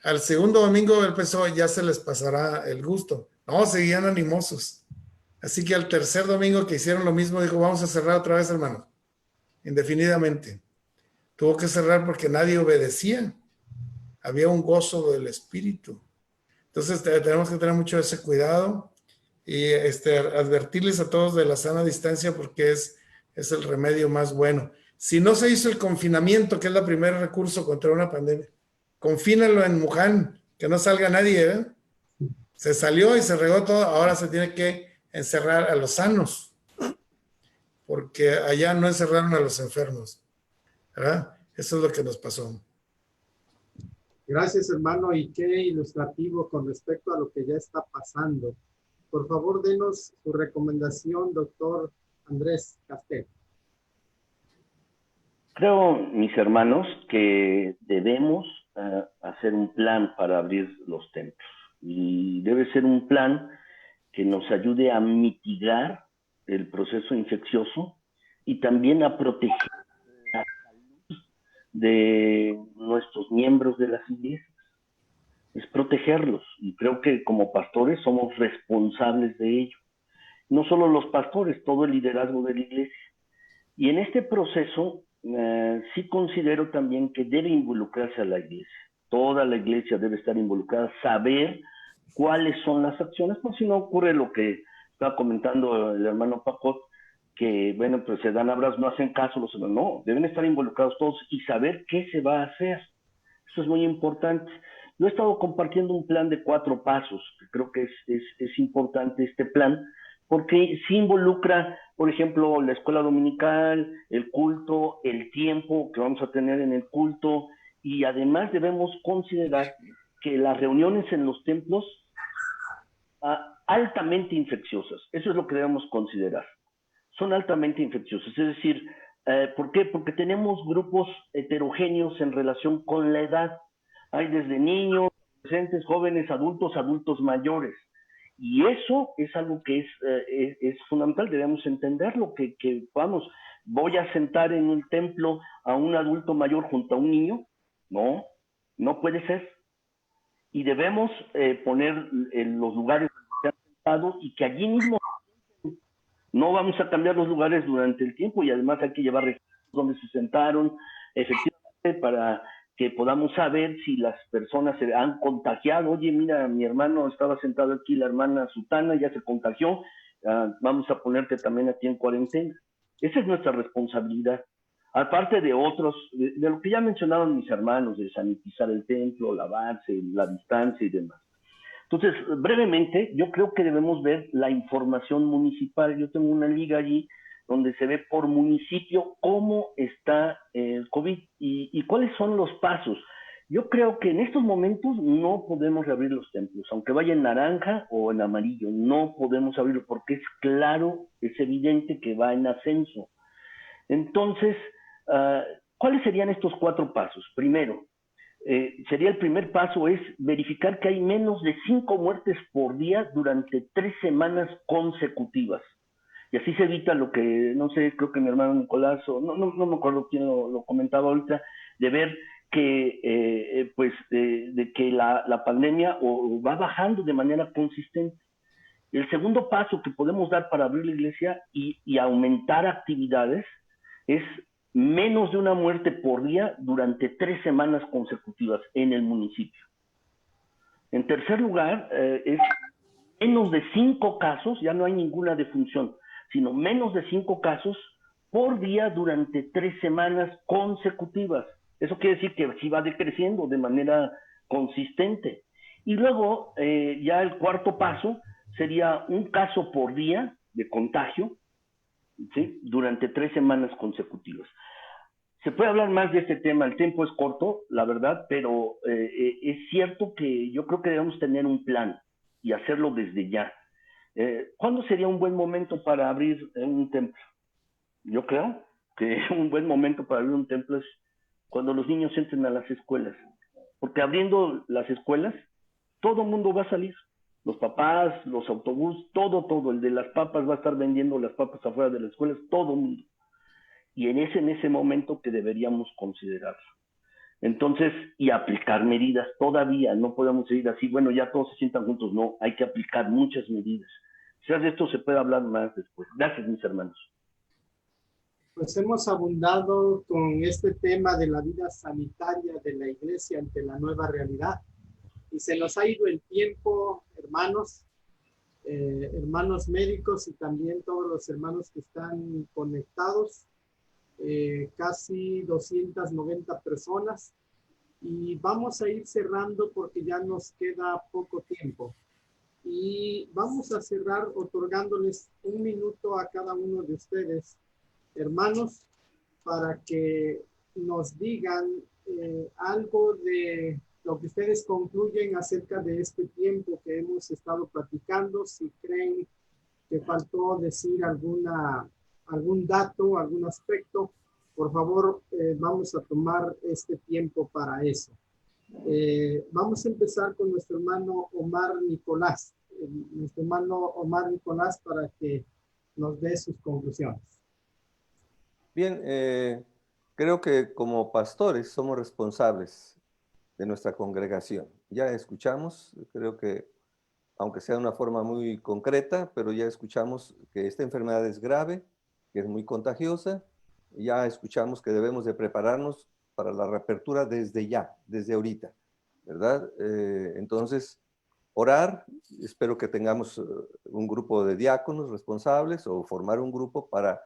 Al segundo domingo empezó, ya se les pasará el gusto. No, seguían animosos. Así que al tercer domingo que hicieron lo mismo, dijo, vamos a cerrar otra vez, hermano, indefinidamente. Tuvo que cerrar porque nadie obedecía. Había un gozo del espíritu. Entonces tenemos que tener mucho ese cuidado y advertirles a todos de la sana distancia porque es el remedio más bueno. Si no se hizo el confinamiento, que es el primer recurso contra una pandemia, confínalo en Wuhan, que no salga nadie, ¿eh? Se salió y se regó todo, ahora se tiene que encerrar a los sanos, porque allá no encerraron a los enfermos, ¿verdad? Eso es lo que nos pasó. Gracias, hermano, y qué ilustrativo con respecto a lo que ya está pasando. Por favor, denos su recomendación, doctor Andrés Castel. Creo, mis hermanos, que debemos hacer un plan para abrir los templos. Y debe ser un plan que nos ayude a mitigar el proceso infeccioso y también a proteger la salud de nuestros miembros de las iglesias. Es protegerlos. Y creo que como pastores somos responsables de ello. No solo los pastores, todo el liderazgo de la iglesia. Y en este proceso sí considero también que debe involucrarse a la iglesia. Toda la iglesia debe estar involucrada, saber cuáles son las acciones, por si no ocurre lo que estaba comentando el hermano Paco, que, bueno, pues se dan abrazos, no hacen caso, no, deben estar involucrados todos y saber qué se va a hacer. Eso es muy importante. Yo he estado compartiendo un plan de 4 pasos, que creo que es importante este plan, porque sí involucra, por ejemplo, la escuela dominical, el culto, el tiempo que vamos a tener en el culto, y además debemos considerar que las reuniones en los templos altamente infecciosas, eso es lo que debemos considerar, son altamente infecciosas, es decir, ¿por qué? Porque tenemos grupos heterogéneos en relación con la edad, hay desde niños, adolescentes, jóvenes, adultos mayores, y eso es algo que es fundamental, debemos entenderlo, que vamos, voy a sentar en un templo a un adulto mayor junto a un niño, no puede ser, y debemos poner en los lugares donde se han sentado y que allí mismo no vamos a cambiar los lugares durante el tiempo y además hay que llevar registros donde se sentaron, efectivamente, para que podamos saber si las personas se han contagiado. Oye, mira, mi hermano estaba sentado aquí, la hermana Sutana ya se contagió, vamos a ponerte también aquí en cuarentena. Esa es nuestra responsabilidad. Aparte de otros, de lo que ya mencionaban mis hermanos, de sanitizar el templo, lavarse, la distancia y demás. Entonces, brevemente, yo creo que debemos ver la información municipal. Yo tengo una liga allí donde se ve por municipio cómo está el COVID y cuáles son los pasos. Yo creo que en estos momentos no podemos reabrir los templos, aunque vaya en naranja o en amarillo, no podemos abrirlo porque es claro, es evidente que va en ascenso. Entonces, ¿cuáles serían estos 4 pasos? Primero, sería el primer paso es verificar que hay menos de 5 muertes por día durante 3 semanas consecutivas. Y así se evita lo que, no sé, creo que mi hermano Nicolás, o no me acuerdo quién lo comentaba ahorita, de ver que, de que la pandemia va bajando de manera consistente. El segundo paso que podemos dar para abrir la iglesia y aumentar actividades es menos de una muerte por día durante 3 semanas consecutivas en el municipio. En tercer lugar, es menos de 5 casos, ya no hay ninguna defunción, sino menos de 5 casos por día durante 3 semanas consecutivas. Eso quiere decir que sí va decreciendo de manera consistente. Y luego, ya el cuarto paso sería un caso por día de contagio, ¿sí? Durante 3 semanas consecutivas. Se puede hablar más de este tema, el tiempo es corto, la verdad, pero es cierto que yo creo que debemos tener un plan y hacerlo desde ya. ¿Cuándo sería un buen momento para abrir un templo? Yo creo que un buen momento para abrir un templo es cuando los niños entren a las escuelas, porque abriendo las escuelas, todo el mundo va a salir. Los papás, los autobuses, todo, el de las papas va a estar vendiendo las papas afuera de las escuelas, todo el mundo. Y en ese momento que deberíamos considerarlo. Entonces, y aplicar medidas, todavía no podemos seguir así, bueno, ya todos se sientan juntos, no, hay que aplicar muchas medidas. Quizás de esto se puede hablar más después. Gracias, mis hermanos. Pues hemos abundado con este tema de la vida sanitaria de la iglesia ante la nueva realidad. Y se nos ha ido el tiempo, hermanos, hermanos médicos y también todos los hermanos que están conectados, casi 290 personas. Y vamos a ir cerrando porque ya nos queda poco tiempo. Y vamos a cerrar otorgándoles 1 minuto a cada uno de ustedes, hermanos, para que nos digan algo de lo que ustedes concluyen acerca de este tiempo que hemos estado platicando. Si creen que faltó decir algún dato, algún aspecto, por favor, vamos a tomar este tiempo para eso. Vamos a empezar con nuestro hermano Omar Nicolás. Nuestro hermano Omar Nicolás, para que nos dé sus conclusiones. Bien, creo que como pastores somos responsables de nuestra congregación. Ya escuchamos, creo que, aunque sea de una forma muy concreta, pero ya escuchamos que esta enfermedad es grave, que es muy contagiosa. Ya escuchamos que debemos de prepararnos para la reapertura desde ya, desde ahorita, ¿verdad? Entonces, orar, espero que tengamos un grupo de diáconos responsables o formar un grupo para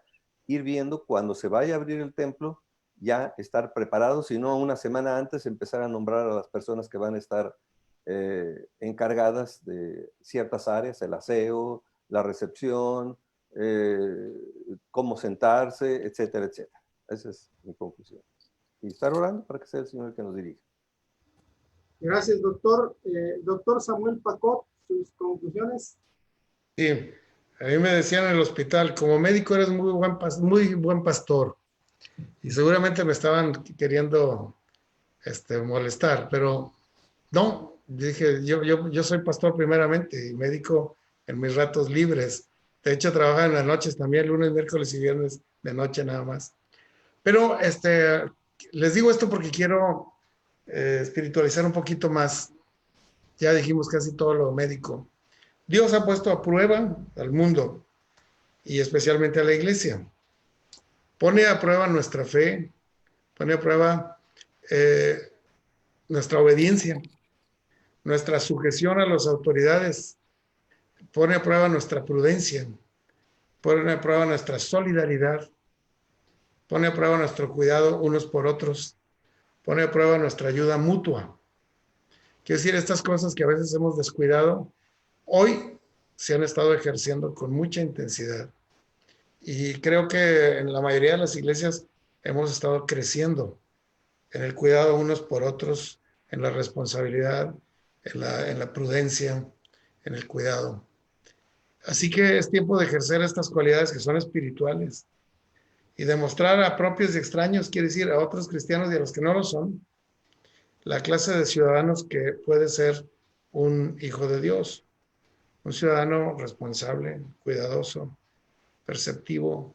ir viendo cuando se vaya a abrir el templo, ya estar preparados, si no una semana antes empezar a nombrar a las personas que van a estar encargadas de ciertas áreas, el aseo, la recepción, cómo sentarse, etcétera, etcétera. Esa es mi conclusión. Y estar orando para que sea el Señor el que nos dirija. Gracias, doctor. Doctor Samuel Pacot, sus conclusiones. Sí, a mí me decían en el hospital, como médico eres muy buen pastor. Y seguramente me estaban queriendo molestar, pero no, dije, yo soy pastor primeramente y médico en mis ratos libres. De hecho, trabajo en las noches también, lunes, miércoles y viernes de noche nada más. Pero les digo esto porque quiero espiritualizar un poquito más. Ya dijimos casi todo lo médico. Dios ha puesto a prueba al mundo y especialmente a la iglesia. Pone a prueba nuestra fe, pone a prueba nuestra obediencia, nuestra sujeción a las autoridades, pone a prueba nuestra prudencia, pone a prueba nuestra solidaridad, pone a prueba nuestro cuidado unos por otros, pone a prueba nuestra ayuda mutua. Quiero decir, estas cosas que a veces hemos descuidado, hoy se han estado ejerciendo con mucha intensidad. Y creo que en la mayoría de las iglesias hemos estado creciendo en el cuidado unos por otros, en la responsabilidad, en la prudencia, en el cuidado. Así que es tiempo de ejercer estas cualidades que son espirituales y demostrar a propios y extraños, quiere decir a otros cristianos y a los que no lo son, la clase de ciudadanos que puede ser un hijo de Dios, un ciudadano responsable, cuidadoso, perceptivo,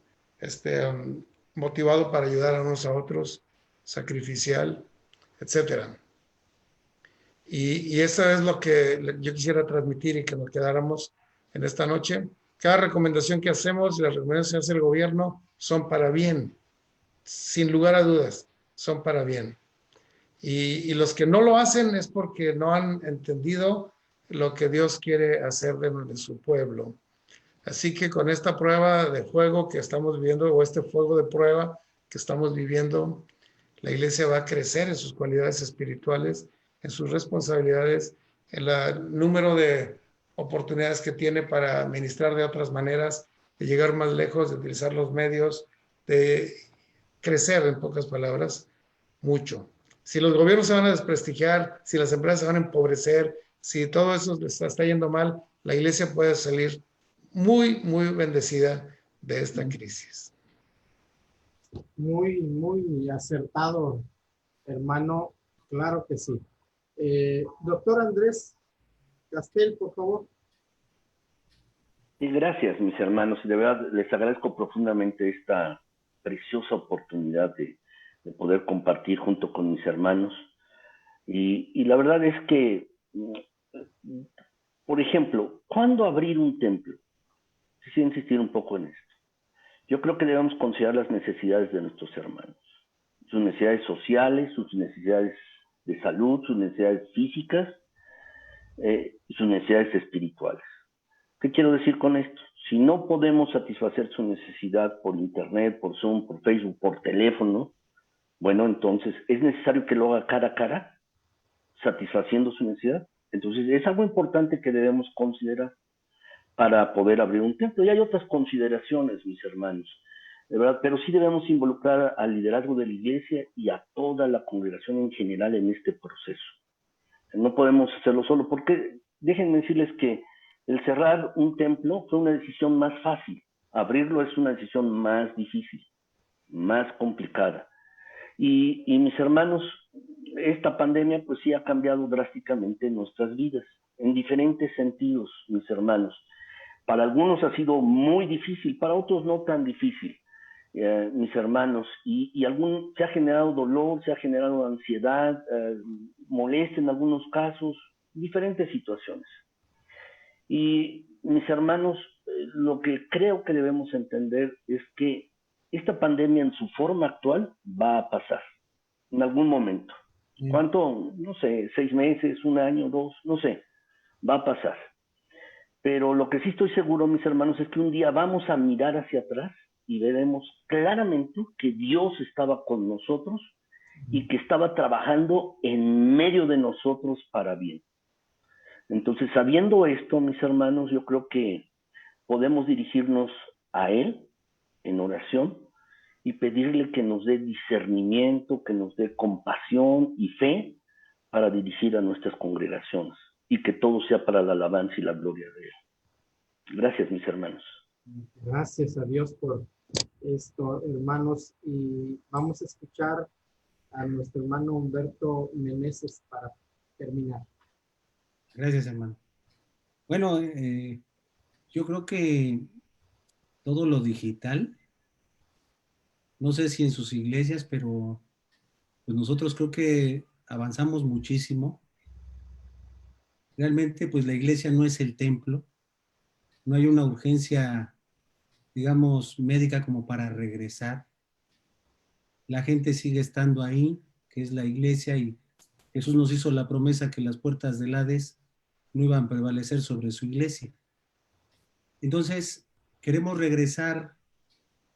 motivado para ayudar a unos a otros, sacrificial, etcétera. Y eso es lo que yo quisiera transmitir y que nos quedáramos en esta noche. Cada recomendación que hacemos, las recomendaciones que hace el gobierno, son para bien, sin lugar a dudas, son para bien. Y los que no lo hacen es porque no han entendido lo que Dios quiere hacer de su pueblo. Así que con esta prueba de fuego que estamos viviendo, o este fuego de prueba que estamos viviendo, la iglesia va a crecer en sus cualidades espirituales, en sus responsabilidades, en el número de oportunidades que tiene para ministrar de otras maneras, de llegar más lejos, de utilizar los medios, de crecer, en pocas palabras, mucho. Si los gobiernos se van a desprestigiar, si las empresas se van a empobrecer, si todo eso está yendo mal, la iglesia puede salir muy, muy bendecida de esta crisis. Muy, muy acertado, hermano. Claro que sí. Doctor Andrés Castel, por favor. Y gracias, mis hermanos. Y de verdad les agradezco profundamente esta preciosa oportunidad de poder compartir junto con mis hermanos. Y la verdad es que, por ejemplo, ¿cuándo abrir un templo? quisiera insistir un poco en esto. Yo creo que debemos considerar las necesidades de nuestros hermanos, sus necesidades sociales, sus necesidades de salud, sus necesidades físicas y sus necesidades espirituales. ¿Qué quiero decir con esto? Si no podemos satisfacer su necesidad por internet, por Zoom, por Facebook, por teléfono, bueno, entonces es necesario que lo haga cara a cara, satisfaciendo su necesidad. Entonces es algo importante que debemos considerar para poder abrir un templo. Y hay otras consideraciones, mis hermanos, de verdad, pero sí debemos involucrar al liderazgo de la iglesia y a toda la congregación en general en este proceso. No podemos hacerlo solo, porque déjenme decirles que el cerrar un templo fue una decisión más fácil. Abrirlo es una decisión más difícil, más complicada. Y mis hermanos, esta pandemia pues sí ha cambiado drásticamente nuestras vidas, en diferentes sentidos, mis hermanos. Para algunos ha sido muy difícil, para otros no tan difícil, mis hermanos. Y se ha generado dolor, se ha generado ansiedad, molestia en algunos casos, diferentes situaciones. Y mis hermanos, lo que creo que debemos entender es que esta pandemia en su forma actual va a pasar en algún momento. ¿Cuánto? No sé, 6 meses, 1 año, 2, no sé, va a pasar. Pero lo que sí estoy seguro, mis hermanos, es que un día vamos a mirar hacia atrás y veremos claramente que Dios estaba con nosotros y que estaba trabajando en medio de nosotros para bien. Entonces, sabiendo esto, mis hermanos, yo creo que podemos dirigirnos a Él en oración y pedirle que nos dé discernimiento, que nos dé compasión y fe para dirigir a nuestras congregaciones y que todo sea para la alabanza y la gloria de Él. Gracias, mis hermanos. Gracias a Dios por esto, hermanos, y vamos a escuchar a nuestro hermano Humberto Meneses para terminar. Gracias, hermano. Bueno, yo creo que todo lo digital, no sé si en sus iglesias, pero pues nosotros creo que avanzamos muchísimo. Realmente, pues la iglesia no es el templo, no hay una urgencia, digamos, médica como para regresar. La gente sigue estando ahí, que es la iglesia, y Jesús nos hizo la promesa que las puertas del Hades no iban a prevalecer sobre su iglesia. Entonces, queremos regresar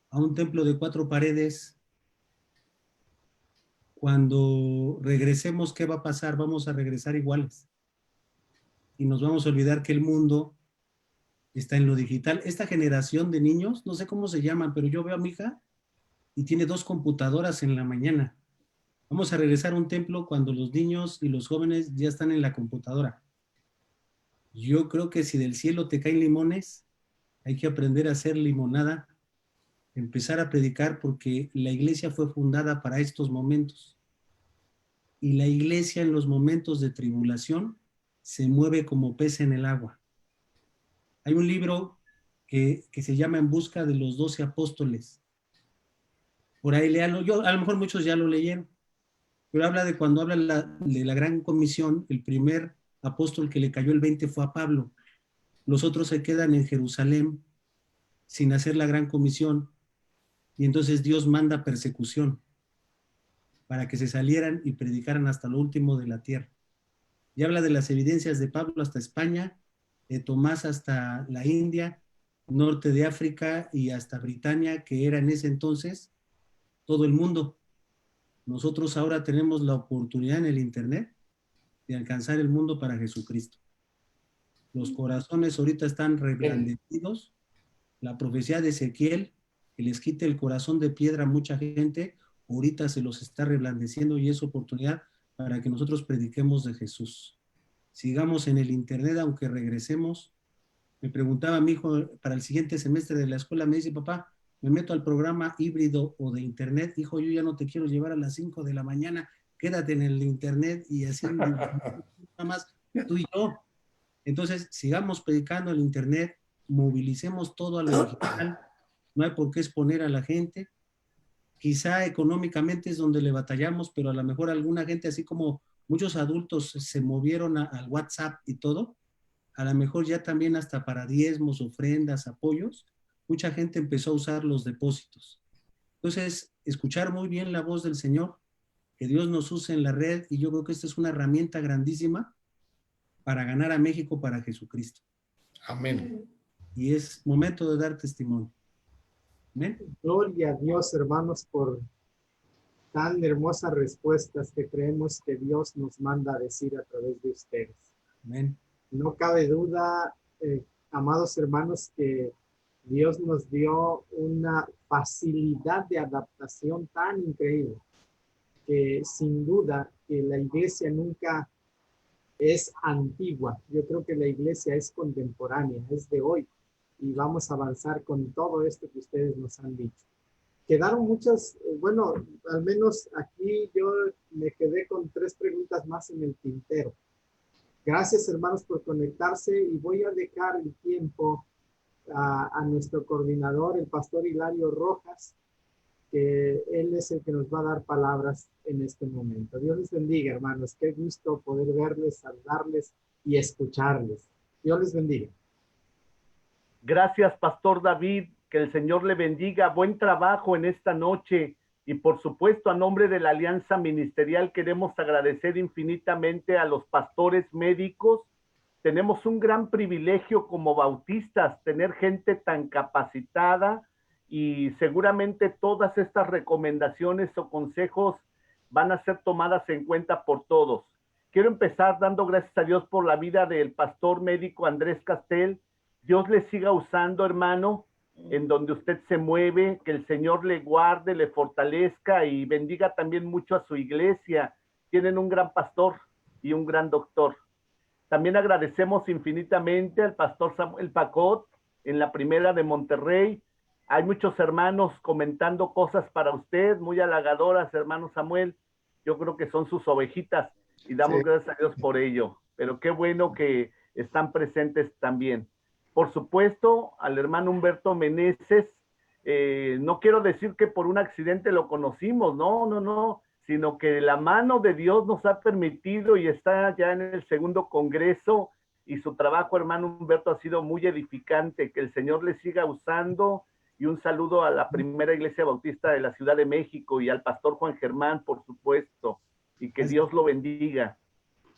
a un templo de 4 paredes. Cuando regresemos, ¿qué va a pasar? Vamos a regresar iguales. Y nos vamos a olvidar que el mundo está en lo digital. Esta generación de niños, no sé cómo se llaman, pero yo veo a mi hija y tiene 2 computadoras en la mañana. Vamos a regresar a un templo cuando los niños y los jóvenes ya están en la computadora. Yo creo que si del cielo te caen limones, hay que aprender a hacer limonada, empezar a predicar, porque la iglesia fue fundada para estos momentos. Y la iglesia en los momentos de tribulación se mueve como pez en el agua. Hay un libro que se llama En busca de los 12 apóstoles. Por ahí léalo. A lo mejor muchos ya lo leyeron, pero habla de cuando habla de la gran comisión, el primer apóstol que le cayó el 20 fue a Pablo. Los otros se quedan en Jerusalén sin hacer la gran comisión, y entonces Dios manda persecución para que se salieran y predicaran hasta lo último de la tierra. Y habla de las evidencias de Pablo hasta España, de Tomás hasta la India, norte de África y hasta Britania, que era en ese entonces todo el mundo. Nosotros ahora tenemos la oportunidad en el internet de alcanzar el mundo para Jesucristo. Los corazones ahorita están reblandecidos. La profecía de Ezequiel, que les quite el corazón de piedra a mucha gente, ahorita se los está reblandeciendo, y es oportunidad para que nosotros prediquemos de Jesús. Sigamos en el internet, aunque regresemos. Me preguntaba mi hijo para el siguiente semestre de la escuela, me dice: papá, me meto al programa híbrido o de internet. Hijo, yo ya no te quiero llevar a las 5 de la mañana, quédate en el internet y así nada más tú y yo. Entonces, sigamos predicando el internet, movilicemos todo a lo digital, no hay por qué exponer a la gente. Quizá económicamente es donde le batallamos, pero a lo mejor alguna gente, así como muchos adultos se movieron al WhatsApp y todo, a lo mejor ya también hasta para diezmos, ofrendas, apoyos, mucha gente empezó a usar los depósitos. Entonces, escuchar muy bien la voz del Señor, que Dios nos use en la red, y yo creo que esta es una herramienta grandísima para ganar a México para Jesucristo. Amén. Y es momento de dar testimonio. Amén. Gloria a Dios, hermanos, por tan hermosas respuestas que creemos que Dios nos manda a decir a través de ustedes. Amén. No cabe duda, amados hermanos, que Dios nos dio una facilidad de adaptación tan increíble, que sin duda que la iglesia nunca es antigua. Yo creo que la iglesia es contemporánea, es de hoy, y vamos a avanzar con todo esto que ustedes nos han dicho. Quedaron muchas, bueno, al menos aquí yo me quedé con 3 preguntas más en el tintero. Gracias, hermanos, por conectarse, y voy a dejar el tiempo a nuestro coordinador, el pastor Hilario Rojas, que él es el que nos va a dar palabras en este momento. Dios les bendiga, hermanos. Qué gusto poder verles, saludarles y escucharles. Dios les bendiga. Gracias, Pastor David. Que el Señor le bendiga. Buen trabajo en esta noche. Y por supuesto, a nombre de la Alianza Ministerial, queremos agradecer infinitamente a los pastores médicos. Tenemos un gran privilegio como bautistas, tener gente tan capacitada, y seguramente todas estas recomendaciones o consejos van a ser tomadas en cuenta por todos. Quiero empezar dando gracias a Dios por la vida del pastor médico Andrés Castel. Dios le siga usando, hermano, en donde usted se mueve, que el Señor le guarde, le fortalezca y bendiga también mucho a su iglesia. Tienen un gran pastor y un gran doctor. También agradecemos infinitamente al pastor Samuel Pacot en la Primera de Monterrey. Hay muchos hermanos comentando cosas para usted, muy halagadoras, hermano Samuel. Yo creo que son sus ovejitas y damos gracias a Dios por ello. Pero qué bueno que están presentes también. Por supuesto, al hermano Humberto Meneses, no quiero decir que por un accidente lo conocimos, no, sino que la mano de Dios nos ha permitido, y está ya en el 2º Congreso, y su trabajo, hermano Humberto, ha sido muy edificante. Que el Señor le siga usando, y un saludo a la Primera Iglesia Bautista de la Ciudad de México y al pastor Juan Germán, por supuesto, y que Dios lo bendiga.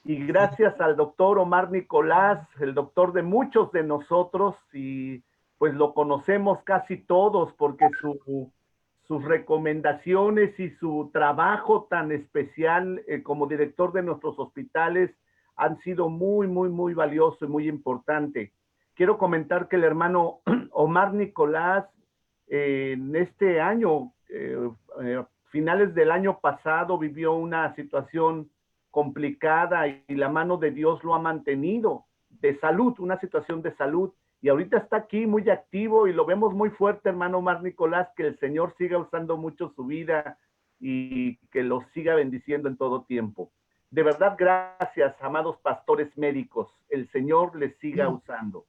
Y gracias al doctor Omar Nicolás, el doctor de muchos de nosotros, y pues lo conocemos casi todos porque sus recomendaciones y su trabajo tan especial como director de nuestros hospitales han sido muy, muy, muy valioso y muy importante. Quiero comentar que el hermano Omar Nicolás en este año, finales del año pasado, vivió una situación complicada y la mano de Dios lo ha mantenido de salud, una situación de salud, y ahorita está aquí muy activo y lo vemos muy fuerte, hermano Omar Nicolás. Que el Señor siga usando mucho su vida y que lo siga bendiciendo en todo tiempo. De verdad, gracias, amados pastores médicos. El Señor les siga usando.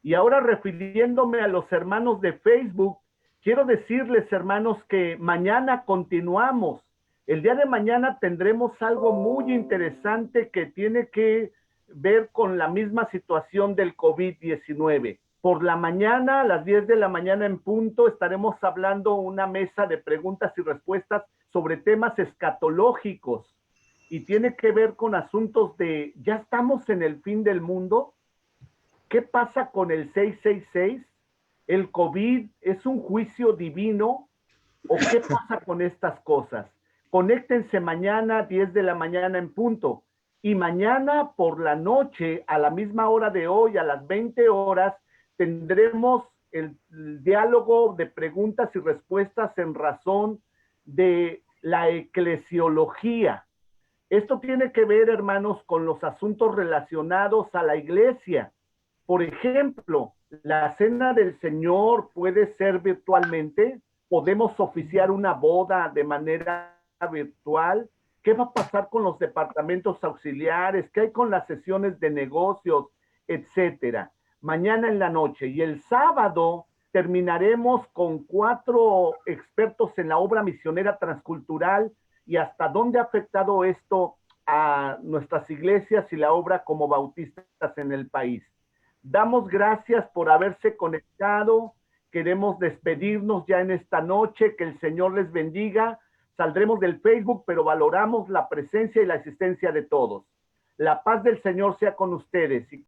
Y ahora, refiriéndome a los hermanos de Facebook, quiero decirles, hermanos, que mañana continuamos. El día de mañana tendremos algo muy interesante que tiene que ver con la misma situación del COVID-19. Por la mañana, a las 10 de la mañana en punto, estaremos hablando una mesa de preguntas y respuestas sobre temas escatológicos, y tiene que ver con asuntos de, ¿ya estamos en el fin del mundo? ¿Qué pasa con el 666? ¿El COVID es un juicio divino? ¿O qué pasa con estas cosas? Conéctense mañana, 10 de la mañana en punto. Y mañana por la noche, a la misma hora de hoy, a las 20 horas, tendremos el diálogo de preguntas y respuestas en razón de la eclesiología. Esto tiene que ver, hermanos, con los asuntos relacionados a la iglesia. Por ejemplo, la cena del Señor puede ser virtualmente. Podemos oficiar una boda de manera virtual. ¿Qué va a pasar con los departamentos auxiliares? ¿Qué hay con las sesiones de negocios, etcétera? Mañana en la noche. Y el sábado terminaremos con 4 expertos en la obra misionera transcultural y hasta dónde ha afectado esto a nuestras iglesias y la obra como bautistas en el país. Damos gracias por haberse conectado. Queremos despedirnos ya en esta noche. Que el Señor les bendiga. Saldremos del Facebook, pero valoramos la presencia y la asistencia de todos. La paz del Señor sea con ustedes.